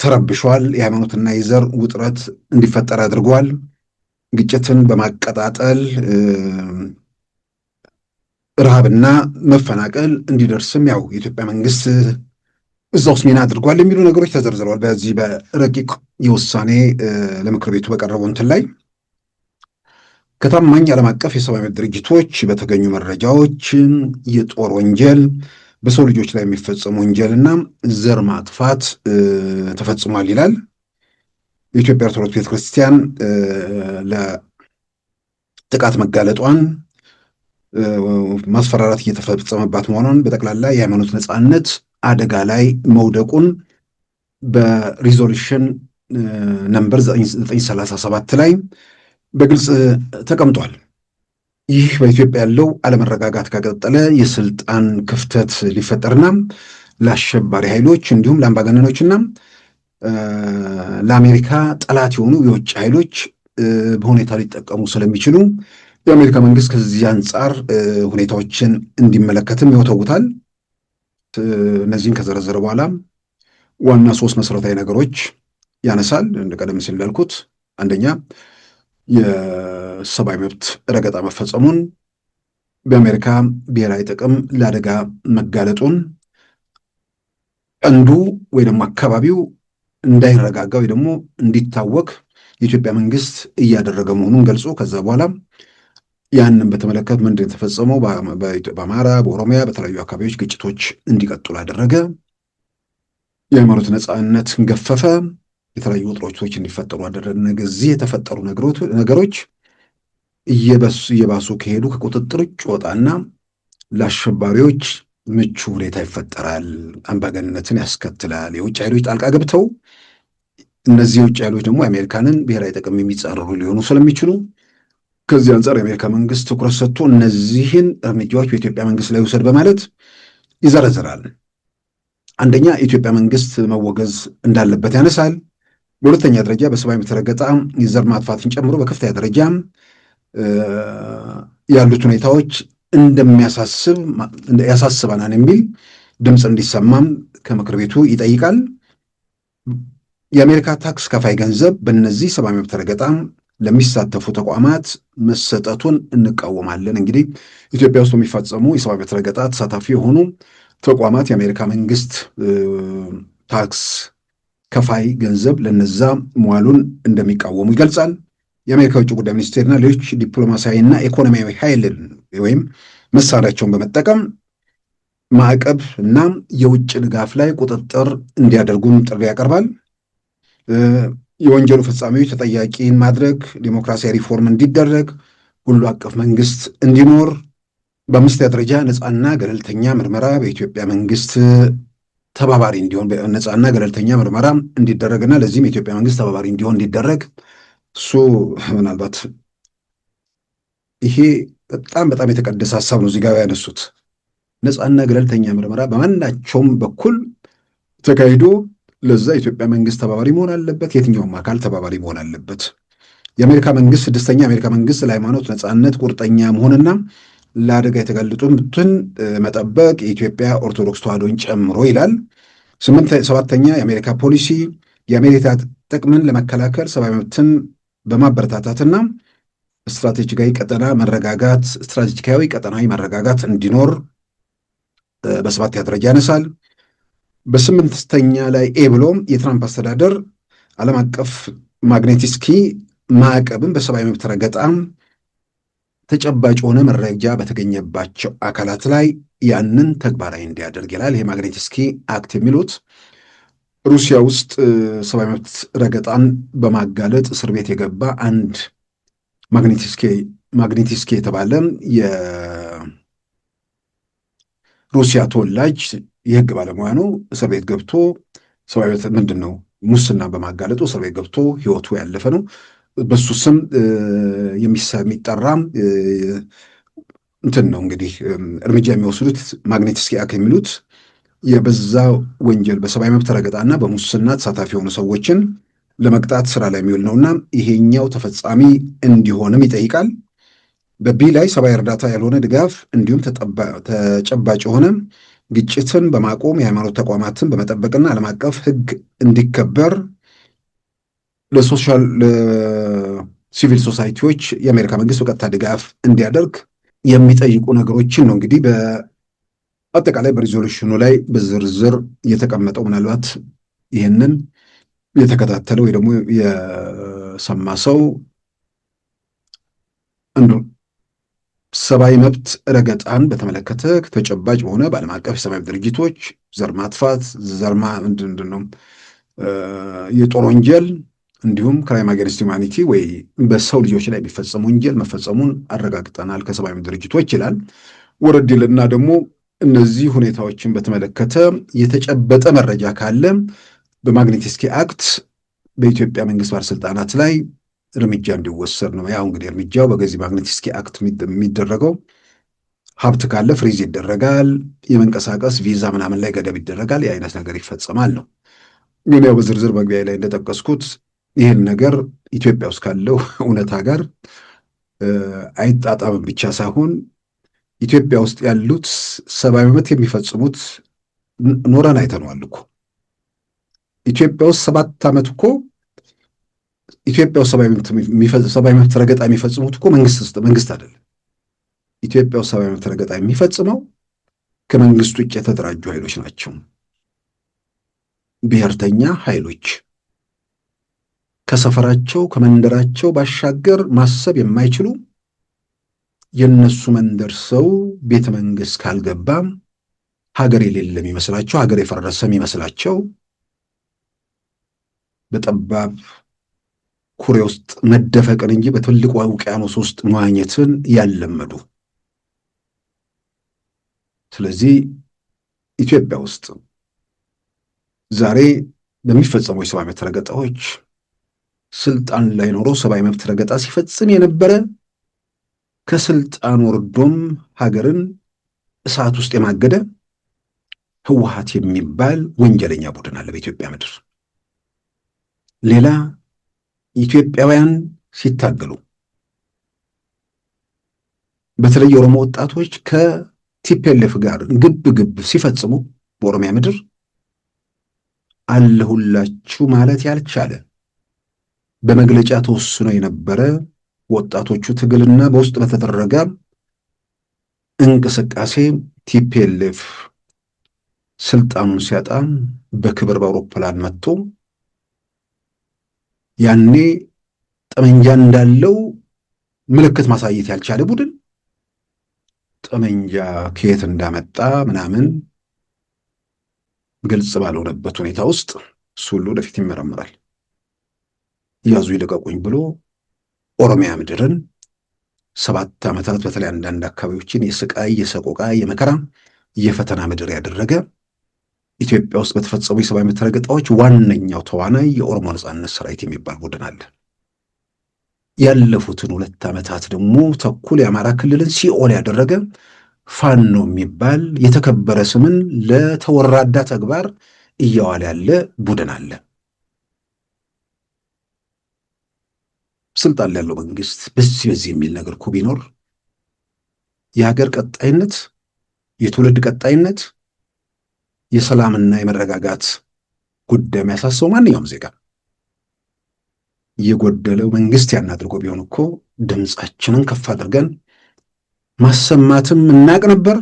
ተረብሿል፣ የሃይማኖትና የዘር ውጥረት እንዲፈጠር አድርጓል፣ ግጭትን በማቀጣጠል ረሃብና መፈናቀል እንዲደርስም ያው የኢትዮጵያ መንግስት እዛ ውስጥ ሚና አድርጓል የሚሉ ነገሮች ተዘርዝረዋል። በዚህ በረቂቅ የውሳኔ ለምክር ቤቱ በቀረበው እንትን ላይ ከታማኝ ዓለም አቀፍ የሰብአዊ መብት ድርጅቶች በተገኙ መረጃዎች የጦር ወንጀል፣ በሰው ልጆች ላይ የሚፈጸሙ ወንጀልና ዘር ማጥፋት ተፈጽሟል ይላል። የኢትዮጵያ ኦርቶዶክስ ቤተክርስቲያን ለጥቃት መጋለጧን፣ ማስፈራራት እየተፈጸመባት መሆኗን፣ በጠቅላላ የሃይማኖት ነፃነት አደጋ ላይ መውደቁን በሪዞሉሽን ነምበር 937 ላይ በግልጽ ተቀምጧል። ይህ በኢትዮጵያ ያለው አለመረጋጋት ከቀጠለ የስልጣን ክፍተት ሊፈጠርና ለአሸባሪ ኃይሎች እንዲሁም ለአምባገነኖችና ለአሜሪካ ጠላት የሆኑ የውጭ ኃይሎች በሁኔታ ሊጠቀሙ ስለሚችሉ የአሜሪካ መንግስት ከዚህ አንጻር ሁኔታዎችን እንዲመለከትም ይወተውታል። እነዚህን ከዘረዘረ በኋላ ዋና 3 መሰረታዊ ነገሮች ያነሳል። እንደ ቀደም ሲል እንዳልኩት አንደኛ የሰብአዊ መብት ረገጣ መፈጸሙን፣ በአሜሪካ ብሔራዊ ጥቅም ለአደጋ መጋለጡን፣ ቀንዱ ወይ ደግሞ አካባቢው እንዳይረጋጋ ወይ ደግሞ እንዲታወክ የኢትዮጵያ መንግስት እያደረገ መሆኑን ገልጾ ከዛ በኋላ ያንን በተመለከተ ምንድን የተፈጸመው በአማራ፣ በኦሮሚያ በተለያዩ አካባቢዎች ግጭቶች እንዲቀጥሉ አደረገ፣ የሃይማኖት ነፃነትን ገፈፈ፣ የተለያዩ ውጥረቶች እንዲፈጠሩ አደረገ። እነዚህ የተፈጠሩ ነገሮች እየባሱ ከሄዱ ከቁጥጥር ውጭ ወጣና ለአሸባሪዎች ምቹ ሁኔታ ይፈጠራል፣ አምባገነንነትን ያስከትላል። የውጭ ኃይሎች ጣልቃ ገብተው እነዚህ የውጭ ኃይሎች ደግሞ የአሜሪካንን ብሔራዊ ጥቅም የሚጻረሩ ሊሆኑ ስለሚችሉ ከዚህ አንጻር የአሜሪካ መንግስት ትኩረት ሰጥቶ እነዚህን እርምጃዎች በኢትዮጵያ መንግስት ላይ ውሰድ በማለት ይዘረዝራል። አንደኛ የኢትዮጵያ መንግስት መወገዝ እንዳለበት ያነሳል። በሁለተኛ ደረጃ በሰብአዊ መብት ረገጣ የዘር ማጥፋትን ጨምሮ በከፍተኛ ደረጃ ያሉት ሁኔታዎች ያሳስበናል የሚል ድምፅ እንዲሰማም ከምክር ቤቱ ይጠይቃል። የአሜሪካ ታክስ ከፋይ ገንዘብ በእነዚህ ሰብአዊ መብት ረገጣ ለሚሳተፉ ተቋማት መሰጠቱን እንቃወማለን። እንግዲህ ኢትዮጵያ ውስጥ የሚፈጸሙ የሰብአዊ መብት ረገጣ ተሳታፊ የሆኑ ተቋማት የአሜሪካ መንግስት ታክስ ከፋይ ገንዘብ ለነዛ መዋሉን እንደሚቃወሙ ይገልጻል። የአሜሪካ ውጭ ጉዳይ ሚኒስቴርና ሌሎች ዲፕሎማሲያዊና ኢኮኖሚያዊ ኃይልን ወይም መሳሪያቸውን በመጠቀም ማዕቀብ እና የውጭ ድጋፍ ላይ ቁጥጥር እንዲያደርጉም ጥሪ ያቀርባል። የወንጀሉ ፈጻሚዎች ተጠያቂን ማድረግ፣ ዲሞክራሲያዊ ሪፎርም እንዲደረግ፣ ሁሉ አቀፍ መንግስት እንዲኖር፣ በአምስተኛ ደረጃ ነፃና ገለልተኛ ምርመራ በኢትዮጵያ መንግስት ተባባሪ እንዲሆን ነፃና ገለልተኛ ምርመራ እንዲደረግና ለዚህም የኢትዮጵያ መንግስት ተባባሪ እንዲሆን እንዲደረግ። እሱ ምናልባት ይሄ በጣም የተቀደሰ ሀሳብ ነው እዚህ ጋር ያነሱት። ነፃና ገለልተኛ ምርመራ በማናቸውም በኩል ተካሂዶ ለዛ የኢትዮጵያ መንግስት ተባባሪ መሆን አለበት። የትኛውም አካል ተባባሪ መሆን አለበት። የአሜሪካ መንግስት ስድስተኛ የአሜሪካ መንግስት ለሃይማኖት ነፃነት ቁርጠኛ መሆንና ለአደጋ የተጋለጡትን መጠበቅ የኢትዮጵያ ኦርቶዶክስ ተዋሕዶን ጨምሮ ይላል። ሰባተኛ የአሜሪካ ፖሊሲ የአሜሪካ ጥቅምን ለመከላከል ሰብአዊ መብትን በማበረታታትና ስትራቴጂካዊ ቀጠናዊ መረጋጋት እንዲኖር በሰባተኛ ደረጃ ያነሳል። በስምንተኛ ላይ ብሎም የትራምፕ አስተዳደር ዓለም አቀፍ ማግኔቲስኪ ማዕቀብን በሰብአዊ መብት ረገጣ ተጨባጭ የሆነ መረጃ በተገኘባቸው አካላት ላይ ያንን ተግባራዊ እንዲያደርግ ይላል። ይሄ ማግኔቲስኪ አክት የሚሉት ሩሲያ ውስጥ ሰብአዊ መብት ረገጣን በማጋለጥ እስር ቤት የገባ አንድ ማግኔቲስኪ የተባለ የሩሲያ ተወላጅ የህግ ባለሙያ ነው። እስር ቤት ገብቶ ሰብአዊ መብት ሙስና በማጋለጡ እስር ቤት ገብቶ ህይወቱ ያለፈ ነው። በሱ ስም የሚጠራ ነው እንግዲህ እርምጃ የሚወስዱት ማግኔቲስኪ አክት የሚሉት የበዛ ወንጀል በሰብአዊ መብት ረገጣና በሙስና ተሳታፊ የሆኑ ሰዎችን ለመቅጣት ስራ ላይ የሚውል ነውና ይሄኛው ተፈጻሚ እንዲሆንም ይጠይቃል። በቢ ላይ ሰብአዊ እርዳታ ያልሆነ ድጋፍ እንዲሁም ተጨባጭ የሆነ ግጭትን በማቆም የሃይማኖት ተቋማትን በመጠበቅና ዓለም አቀፍ ህግ እንዲከበር ለሲቪል ሶሳይቲዎች የአሜሪካ መንግስት በቀጥታ ድጋፍ እንዲያደርግ የሚጠይቁ ነገሮችን ነው እንግዲህ በአጠቃላይ በሪዞሉሽኑ ላይ በዝርዝር የተቀመጠው። ምናልባት ይህንን የተከታተለ ወይ ደግሞ የሰማ ሰው ሰብአዊ መብት ረገጣን በተመለከተ ተጨባጭ በሆነ በዓለም አቀፍ የሰብአዊ ድርጅቶች ዘር ማጥፋት የጦር ወንጀል እንዲሁም ክራይም አጌንስት ሁማኒቲ ወይ በሰው ልጆች ላይ የሚፈጸም ወንጀል መፈጸሙን አረጋግጠናል ከሰብአዊ ድርጅቶች ይላል። ወረድ ይልና ደግሞ እነዚህ ሁኔታዎችን በተመለከተ የተጨበጠ መረጃ ካለ በማግኔቲስኪ አክት በኢትዮጵያ መንግስት ባለስልጣናት ላይ እርምጃ እንዲወሰድ ነው። ያው እንግዲህ እርምጃው በገዚህ ማግኔቲስኪ አክት የሚደረገው ሀብት ካለ ፍሪዝ ይደረጋል፣ የመንቀሳቀስ ቪዛ ምናምን ላይ ገደብ ይደረጋል፣ የአይነት ነገር ይፈጸማል ነው። ግን ያው በዝርዝር መግቢያ ላይ እንደጠቀስኩት ይህን ነገር ኢትዮጵያ ውስጥ ካለው እውነታ ጋር አይጣጣምም ብቻ ሳይሆን ኢትዮጵያ ውስጥ ያሉት ሰብአዊ መብት የሚፈጽሙት ኖረን አይተነዋል እኮ። ኢትዮጵያ ውስጥ 7 ዓመት እኮ ኢትዮጵያ ውስጥ ሰብአዊ መብት ረገጣ የሚፈጽሙት እኮ መንግስት አይደለም። ኢትዮጵያ ውስጥ ሰብአዊ መብት ረገጣ የሚፈጽመው ከመንግስት ውጭ የተደራጁ ኃይሎች ናቸው። ብሔርተኛ ኃይሎች ከሰፈራቸው ከመንደራቸው ባሻገር ማሰብ የማይችሉ የነሱ መንደር ሰው ቤተ መንግስት ካልገባ ሀገር የሌለ የሚመስላቸው ሀገር የፈረሰ የሚመስላቸው በጠባብ ኩሬ ውስጥ መደፈቅን እንጂ በትልቁ ውቅያኖስ ውስጥ መዋኘትን ያለመዱ። ስለዚህ ኢትዮጵያ ውስጥ ዛሬ በሚፈጸሙ የሰብአዊ መብት ረገጣዎች ስልጣን ላይ ኖሮ ሰብአዊ መብት ረገጣ ሲፈጽም የነበረ ከስልጣን ወርዶም ሀገርን እሳት ውስጥ የማገደ ህወሓት የሚባል ወንጀለኛ ቡድን አለ በኢትዮጵያ ምድር። ሌላ ኢትዮጵያውያን ሲታገሉ በተለይ የኦሮሞ ወጣቶች ከቲፒኤልኤፍ ጋር ግብ ግብ ሲፈጽሙ በኦሮሚያ ምድር አለሁላችሁ ማለት ያልቻለ በመግለጫ ተወስኖ የነበረ ወጣቶቹ ትግልና በውስጥ በተደረገ እንቅስቃሴ ቲፒኤልኤፍ ስልጣኑን ሲያጣ በክብር በአውሮፕላን መጥቶ ያኔ ጠመንጃ እንዳለው ምልክት ማሳየት ያልቻለ ቡድን ጠመንጃ ከየት እንዳመጣ ምናምን ግልጽ ባልሆነበት ሁኔታ ውስጥ እሱ ሁሉ ወደፊት ይመረምራል። ያዙ ይልቀቁኝ ብሎ ኦሮሚያ ምድርን 7 ዓመታት በተለይ አንዳንድ አካባቢዎችን የስቃይ የሰቆቃ የመከራ የፈተና ምድር ያደረገ ኢትዮጵያ ውስጥ በተፈጸሙ የሰብአዊ መብት ረገጣዎች ዋነኛው ተዋናይ የኦሮሞ ነጻነት ሰራዊት የሚባል ቡድን አለ። ያለፉትን 2 ዓመታት ደግሞ ተኩል የአማራ ክልልን ሲኦል ያደረገ ፋኖ የሚባል የተከበረ ስምን ለተወራዳ ተግባር እያዋለ ያለ ቡድን አለ። ስልጣን ላይ ያለው መንግስት በዚህ የሚል ነገር እኮ ቢኖር የሀገር ቀጣይነት፣ የትውልድ ቀጣይነት፣ የሰላምና የመረጋጋት ጉዳይ የሚያሳስበው ማንኛውም ዜጋ የጎደለው መንግስት ያን አድርጎ ቢሆን እኮ ድምፃችንን ከፍ አድርገን ማሰማትም እናቅ ነበር።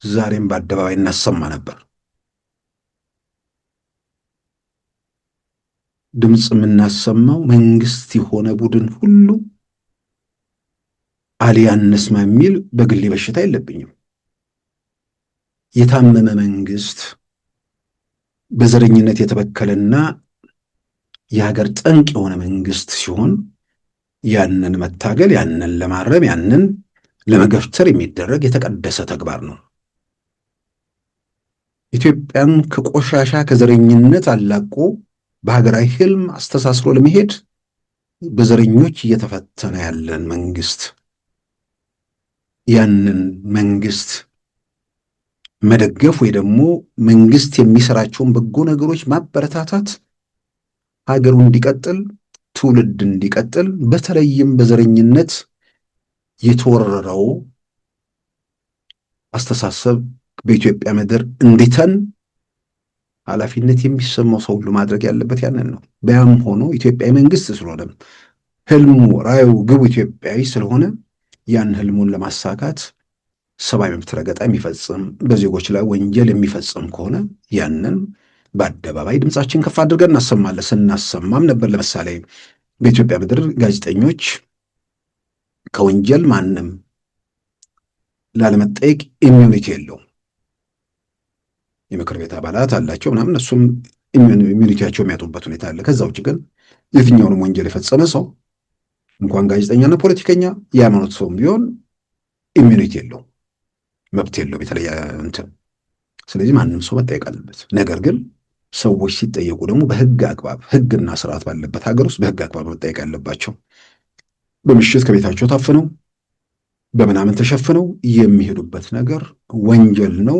ዛሬም በአደባባይ እናሰማ ነበር። ድምፅ የምናሰማው መንግስት የሆነ ቡድን ሁሉ አልያ እንስማ የሚል በግሌ በሽታ የለብኝም። የታመመ መንግስት በዘረኝነት የተበከለና የሀገር ጠንቅ የሆነ መንግስት ሲሆን ያንን መታገል፣ ያንን ለማረም፣ ያንን ለመገፍተር የሚደረግ የተቀደሰ ተግባር ነው። ኢትዮጵያን ከቆሻሻ ከዘረኝነት አላቆ በሀገራዊ ህልም አስተሳስሮ ለመሄድ በዘረኞች እየተፈተነ ያለን መንግስት ያንን መንግስት መደገፍ ወይ ደግሞ መንግስት የሚሰራቸውን በጎ ነገሮች ማበረታታት ሀገሩ እንዲቀጥል ትውልድ እንዲቀጥል በተለይም በዘረኝነት የተወረረው አስተሳሰብ በኢትዮጵያ ምድር እንዲተን ኃላፊነት የሚሰማው ሰው ሁሉ ማድረግ ያለበት ያንን ነው። በያም ሆኖ ኢትዮጵያዊ መንግስት ስለሆነ ህልሙ፣ ራዩ፣ ግቡ ኢትዮጵያዊ ስለሆነ ያን ህልሙን ለማሳካት ሰብአዊ መብት ረገጣ የሚፈጽም በዜጎች ላይ ወንጀል የሚፈጽም ከሆነ ያንን በአደባባይ ድምፃችን ከፍ አድርገን እናሰማለን። ስናሰማም ነበር። ለምሳሌ በኢትዮጵያ ምድር ጋዜጠኞች ከወንጀል ማንም ላለመጠየቅ ኢሚዩኒቲ የለውም። የምክር ቤት አባላት አላቸው ምናምን፣ እሱም ኢሚዩኒቲያቸው የሚያጡበት ሁኔታ አለ። ከዛ ውጭ ግን የትኛውንም ወንጀል የፈጸመ ሰው እንኳን ጋዜጠኛና ፖለቲከኛ የሃይማኖት ሰውም ቢሆን ኢሚዩኒቲ የለውም፣ መብት የለውም የተለየ እንትን። ስለዚህ ማንም ሰው መጠየቅ አለበት። ነገር ግን ሰዎች ሲጠየቁ ደግሞ በህግ አግባብ ህግና ስርዓት ባለበት ሀገር ውስጥ በህግ አግባብ መጠየቅ ያለባቸው። በምሽት ከቤታቸው ታፍነው በምናምን ተሸፍነው የሚሄዱበት ነገር ወንጀል ነው፣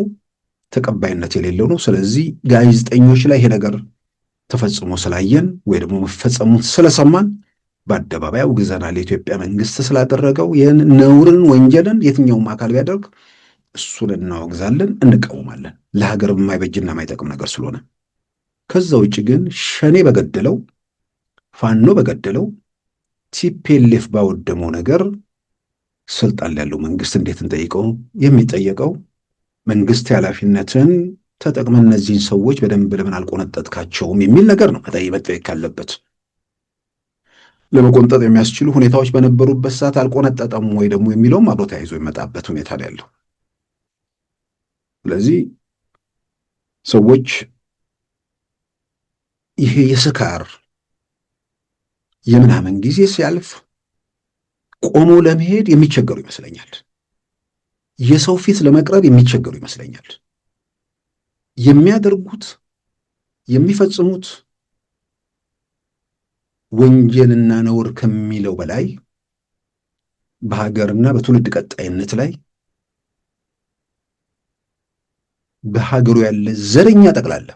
ተቀባይነት የሌለው ነው። ስለዚህ ጋዜጠኞች ላይ ይሄ ነገር ተፈጽሞ ስላየን ወይ ደግሞ መፈጸሙን ስለሰማን በአደባባይ አውግዘናል። የኢትዮጵያ መንግስት ስላደረገው ይህን ነውርን ወንጀልን የትኛውም አካል ቢያደርግ እሱን እናወግዛለን፣ እንቃወማለን። ለሀገር የማይበጅና የማይጠቅም ነገር ስለሆነ። ከዛ ውጭ ግን ሸኔ በገደለው ፋኖ በገደለው ቲፒኤልኤፍ ባወደመው ነገር ስልጣን ላይ ያለው መንግስት እንዴት እንጠይቀው? የሚጠየቀው መንግስት ኃላፊነትን ተጠቅመን እነዚህን ሰዎች በደንብ ለምን አልቆነጠጥካቸውም የሚል ነገር ነው መጠየቅ ካለበት። ለመቆንጠጥ የሚያስችሉ ሁኔታዎች በነበሩበት ሰዓት አልቆነጠጠም ወይ ደግሞ የሚለውም አብሮ ተያይዞ የመጣበት ሁኔታ ላይ ያለው። ስለዚህ ሰዎች ይሄ የስካር የምናምን ጊዜ ሲያልፍ ቆሞ ለመሄድ የሚቸገሩ ይመስለኛል። የሰው ፊት ለመቅረብ የሚቸገሩ ይመስለኛል። የሚያደርጉት የሚፈጽሙት ወንጀልና ነውር ከሚለው በላይ በሀገርና በትውልድ ቀጣይነት ላይ በሀገሩ ያለ ዘረኛ ጠቅላላ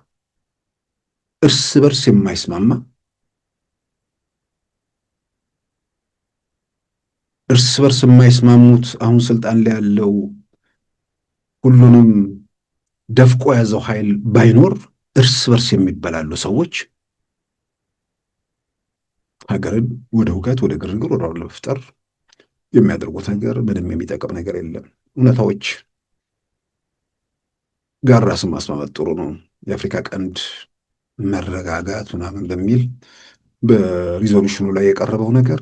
እርስ በርስ የማይስማማ እርስ በርስ የማይስማሙት አሁን ስልጣን ላይ ያለው ሁሉንም ደፍቆ ያዘው ኃይል ባይኖር እርስ በርስ የሚበላሉ ሰዎች ሀገርን ወደ ሁከት፣ ወደ ግርግር፣ ወደ ለመፍጠር የሚያደርጉት ነገር ምንም የሚጠቅም ነገር የለም። እውነታዎች ጋር ራስን ማስማማት ጥሩ ነው። የአፍሪካ ቀንድ መረጋጋት ምናምን በሚል በሪዞሉሽኑ ላይ የቀረበው ነገር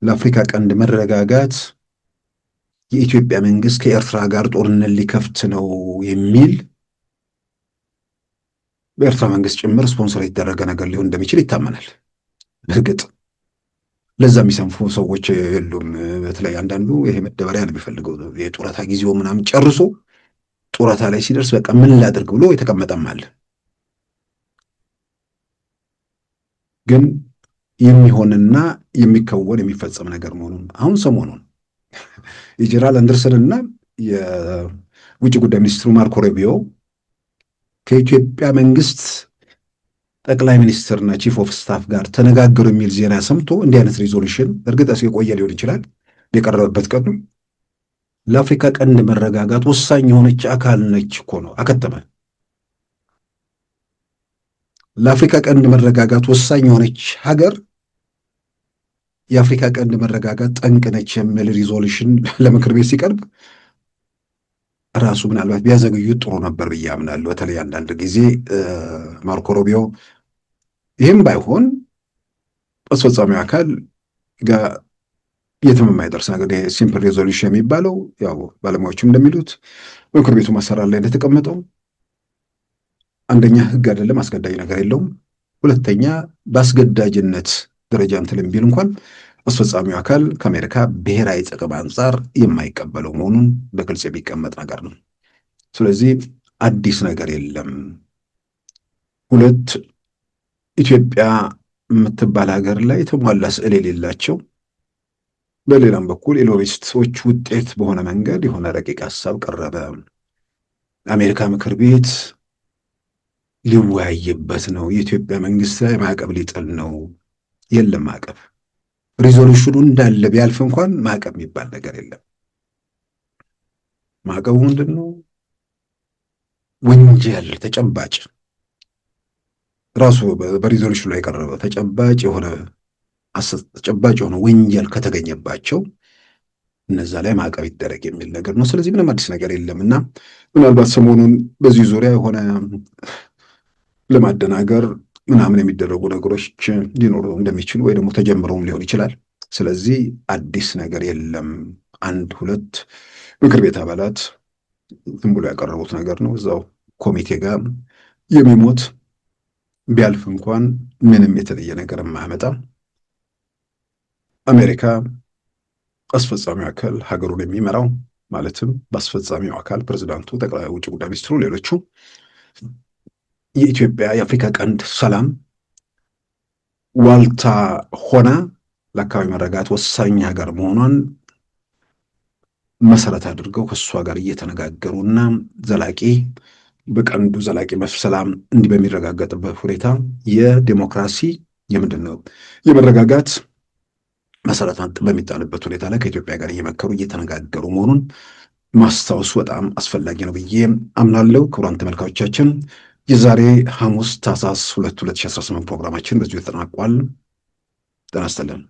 ለአፍሪካ ቀንድ መረጋጋት የኢትዮጵያ መንግስት ከኤርትራ ጋር ጦርነት ሊከፍት ነው የሚል በኤርትራ መንግስት ጭምር ስፖንሰር የተደረገ ነገር ሊሆን እንደሚችል ይታመናል። በእርግጥ ለዛ የሚሰንፉ ሰዎች የሉም። በተለይ አንዳንዱ ይሄ መደበሪያ ነው የሚፈልገው። የጡረታ ጊዜው ምናምን ጨርሶ ጡረታ ላይ ሲደርስ በቃ ምን ላድርግ ብሎ የተቀመጠም አለ። ግን የሚሆንና የሚከወን የሚፈጸም ነገር መሆኑን አሁን ሰሞኑን የጀነራል አንደርሰን እና የውጭ ጉዳይ ሚኒስትሩ ማርኮ ሩቢዮ ከኢትዮጵያ መንግስት ጠቅላይ ሚኒስትርና ቺፍ ኦፍ ስታፍ ጋር ተነጋገሩ የሚል ዜና ሰምቶ እንዲህ አይነት ሪዞሉሽን እርግጥ የቆየ ሊሆን ይችላል የቀረበበት ቀን ለአፍሪካ ቀንድ መረጋጋት ወሳኝ የሆነች አካል ነች እኮ ነው አከተመ። ለአፍሪካ ቀንድ መረጋጋት ወሳኝ የሆነች ሀገር የአፍሪካ ቀንድ መረጋጋት ጠንቅ ነች የሚል ሪዞሉሽን ለምክር ቤት ሲቀርብ ራሱ ምናልባት ቢያዘገዩት ጥሩ ነበር ብዬ አምናለሁ። በተለይ አንዳንድ ጊዜ ማርኮ ሩቢዮ ይህም ባይሆን አስፈጻሚው አካል ጋር የትም የማይደርስ ነገር ሲምፕል ሪዞሉሽን የሚባለው ያው ባለሙያዎችም እንደሚሉት ምክር ቤቱ ማሰራር ላይ እንደተቀመጠው አንደኛ ህግ አይደለም፣ አስገዳጅ ነገር የለውም። ሁለተኛ በአስገዳጅነት ደረጃ እንትን ቢል እንኳን አስፈጻሚው አካል ከአሜሪካ ብሔራዊ ጥቅም አንጻር የማይቀበለው መሆኑን በግልጽ የሚቀመጥ ነገር ነው። ስለዚህ አዲስ ነገር የለም። ሁለት ኢትዮጵያ የምትባል ሀገር ላይ የተሟላ ስዕል የሌላቸው በሌላም በኩል የሎቢስቶች ውጤት በሆነ መንገድ የሆነ ረቂቅ ሀሳብ ቀረበ። አሜሪካ ምክር ቤት ሊወያይበት ነው። የኢትዮጵያ መንግስት ላይ ማዕቀብ ሊጥል ነው። የለም ማዕቀብ። ሪዞሉሽኑ እንዳለ ቢያልፍ እንኳን ማዕቀብ የሚባል ነገር የለም። ማዕቀቡ ምንድን ነው? ወንጀል ተጨባጭ ራሱ በሪዞሉሽኑ ላይ የቀረበ ተጨባጭ የሆነ ወንጀል ከተገኘባቸው እነዛ ላይ ማዕቀብ ይደረግ የሚል ነገር ነው። ስለዚህ ምንም አዲስ ነገር የለም እና ምናልባት ሰሞኑን በዚህ ዙሪያ የሆነ ለማደናገር ምናምን የሚደረጉ ነገሮች ሊኖሩ እንደሚችሉ ወይ ደግሞ ተጀምረውም ሊሆን ይችላል። ስለዚህ አዲስ ነገር የለም። አንድ ሁለት ምክር ቤት አባላት ዝም ብሎ ያቀረቡት ነገር ነው። እዛው ኮሚቴ ጋር የሚሞት ቢያልፍ እንኳን ምንም የተለየ ነገር የማያመጣ አሜሪካ አስፈጻሚው አካል ሀገሩን የሚመራው ማለትም በአስፈጻሚው አካል ፕሬዝዳንቱ፣ ጠቅላይ ውጭ ጉዳይ ሚኒስትሩ፣ ሌሎቹ የኢትዮጵያ የአፍሪካ ቀንድ ሰላም ዋልታ ሆና ለአካባቢ መረጋጋት ወሳኝ ሀገር መሆኗን መሰረት አድርገው ከእሷ ጋር እየተነጋገሩና በቀንዱ ዘላቂ ሰላም እንዲህ በሚረጋገጥበት ሁኔታ የዲሞክራሲ የመረጋጋት መሰረት በሚጣልበት ሁኔታ ላይ ከኢትዮጵያ ጋር እየመከሩ እየተነጋገሩ መሆኑን ማስታወሱ በጣም አስፈላጊ ነው ብዬ አምናለሁ። ክቡራን ተመልካቾቻችን የዛሬ ሐሙስ ታኅሳስ 2 2018 ፕሮግራማችን በዚሁ ተጠናቋል። ጤና ይስጥልን።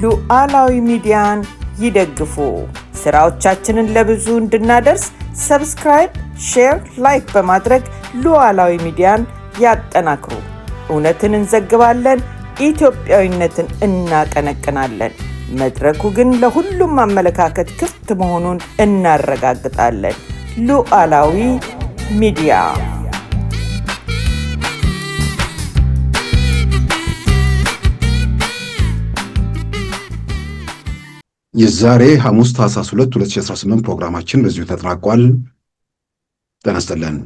ሉዓላዊ ሚዲያን ይደግፉ። ስራዎቻችንን ለብዙ እንድናደርስ ሰብስክራይብ፣ ሼር፣ ላይክ በማድረግ ሉዓላዊ ሚዲያን ያጠናክሩ። እውነትን እንዘግባለን፣ ኢትዮጵያዊነትን እናቀነቅናለን። መድረኩ ግን ለሁሉም አመለካከት ክፍት መሆኑን እናረጋግጣለን። ሉዓላዊ ሚዲያ የዛሬ ሐሙስ ታኅሳስ 2 2018 ፕሮግራማችን በዚሁ ተጠናቋል። ጤና ይስጥልን።